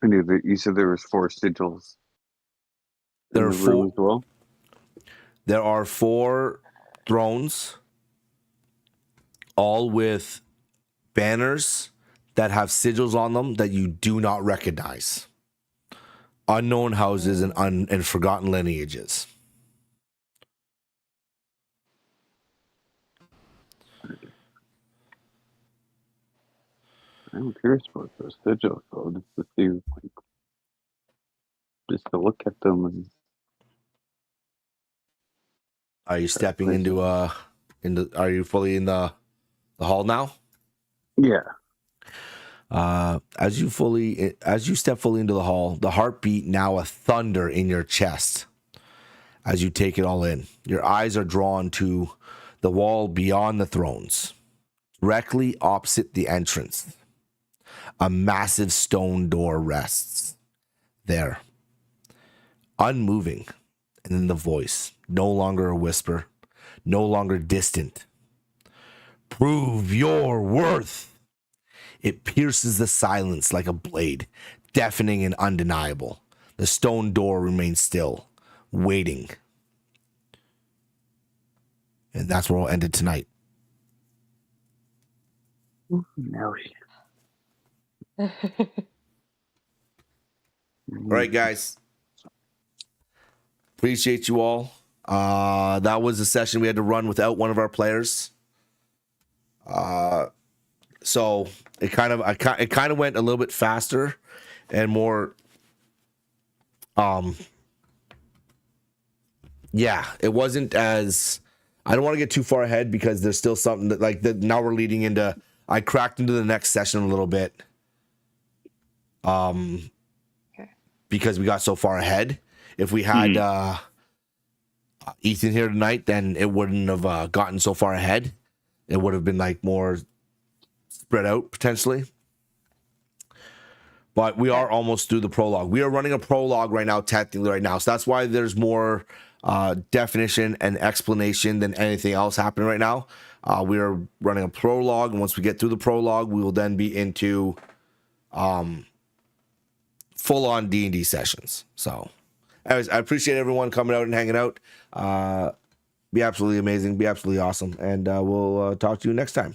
I knew that you said there was 4 sigils. There are in the room 4. as well. There are 4 thrones, all with banners that have sigils on them that you do not recognize. Unknown houses and forgotten lineages. I'm curious about those sigils, though, just to see, like, just to look at them. And Are you stepping into are you fully in the hall now? yeah, As you step fully into the hall, the heartbeat now a thunder in your chest as you take it all in. Your eyes are drawn to the wall beyond the thrones, directly opposite the entrance. A massive stone door rests there, unmoving, and then the voice, no longer a whisper, no longer distant. Prove your worth. It pierces the silence like a blade, deafening and undeniable. The stone door remains still, waiting. And that's where we'll end it tonight. no. All right, guys. Appreciate you all. That was a session we had to run without one of our players. So it kind of went a little bit faster and more. Yeah, it wasn't as. I don't want to get too far ahead because there's still something that now we're leading into. I cracked into the next session a little bit. Because we got so far ahead. If we had Ethan here tonight, then it wouldn't have gotten so far ahead. It would have been like more spread out potentially. But we are almost through the prologue. We are running a prologue right now, technically right now. So that's why there's more definition and explanation than anything else happening right now. We are running a prologue, and once we get through the prologue, we will then be into full-on D&D sessions. So, anyways, I appreciate everyone coming out and hanging out. Be absolutely amazing. Be absolutely awesome. And we'll talk to you next time.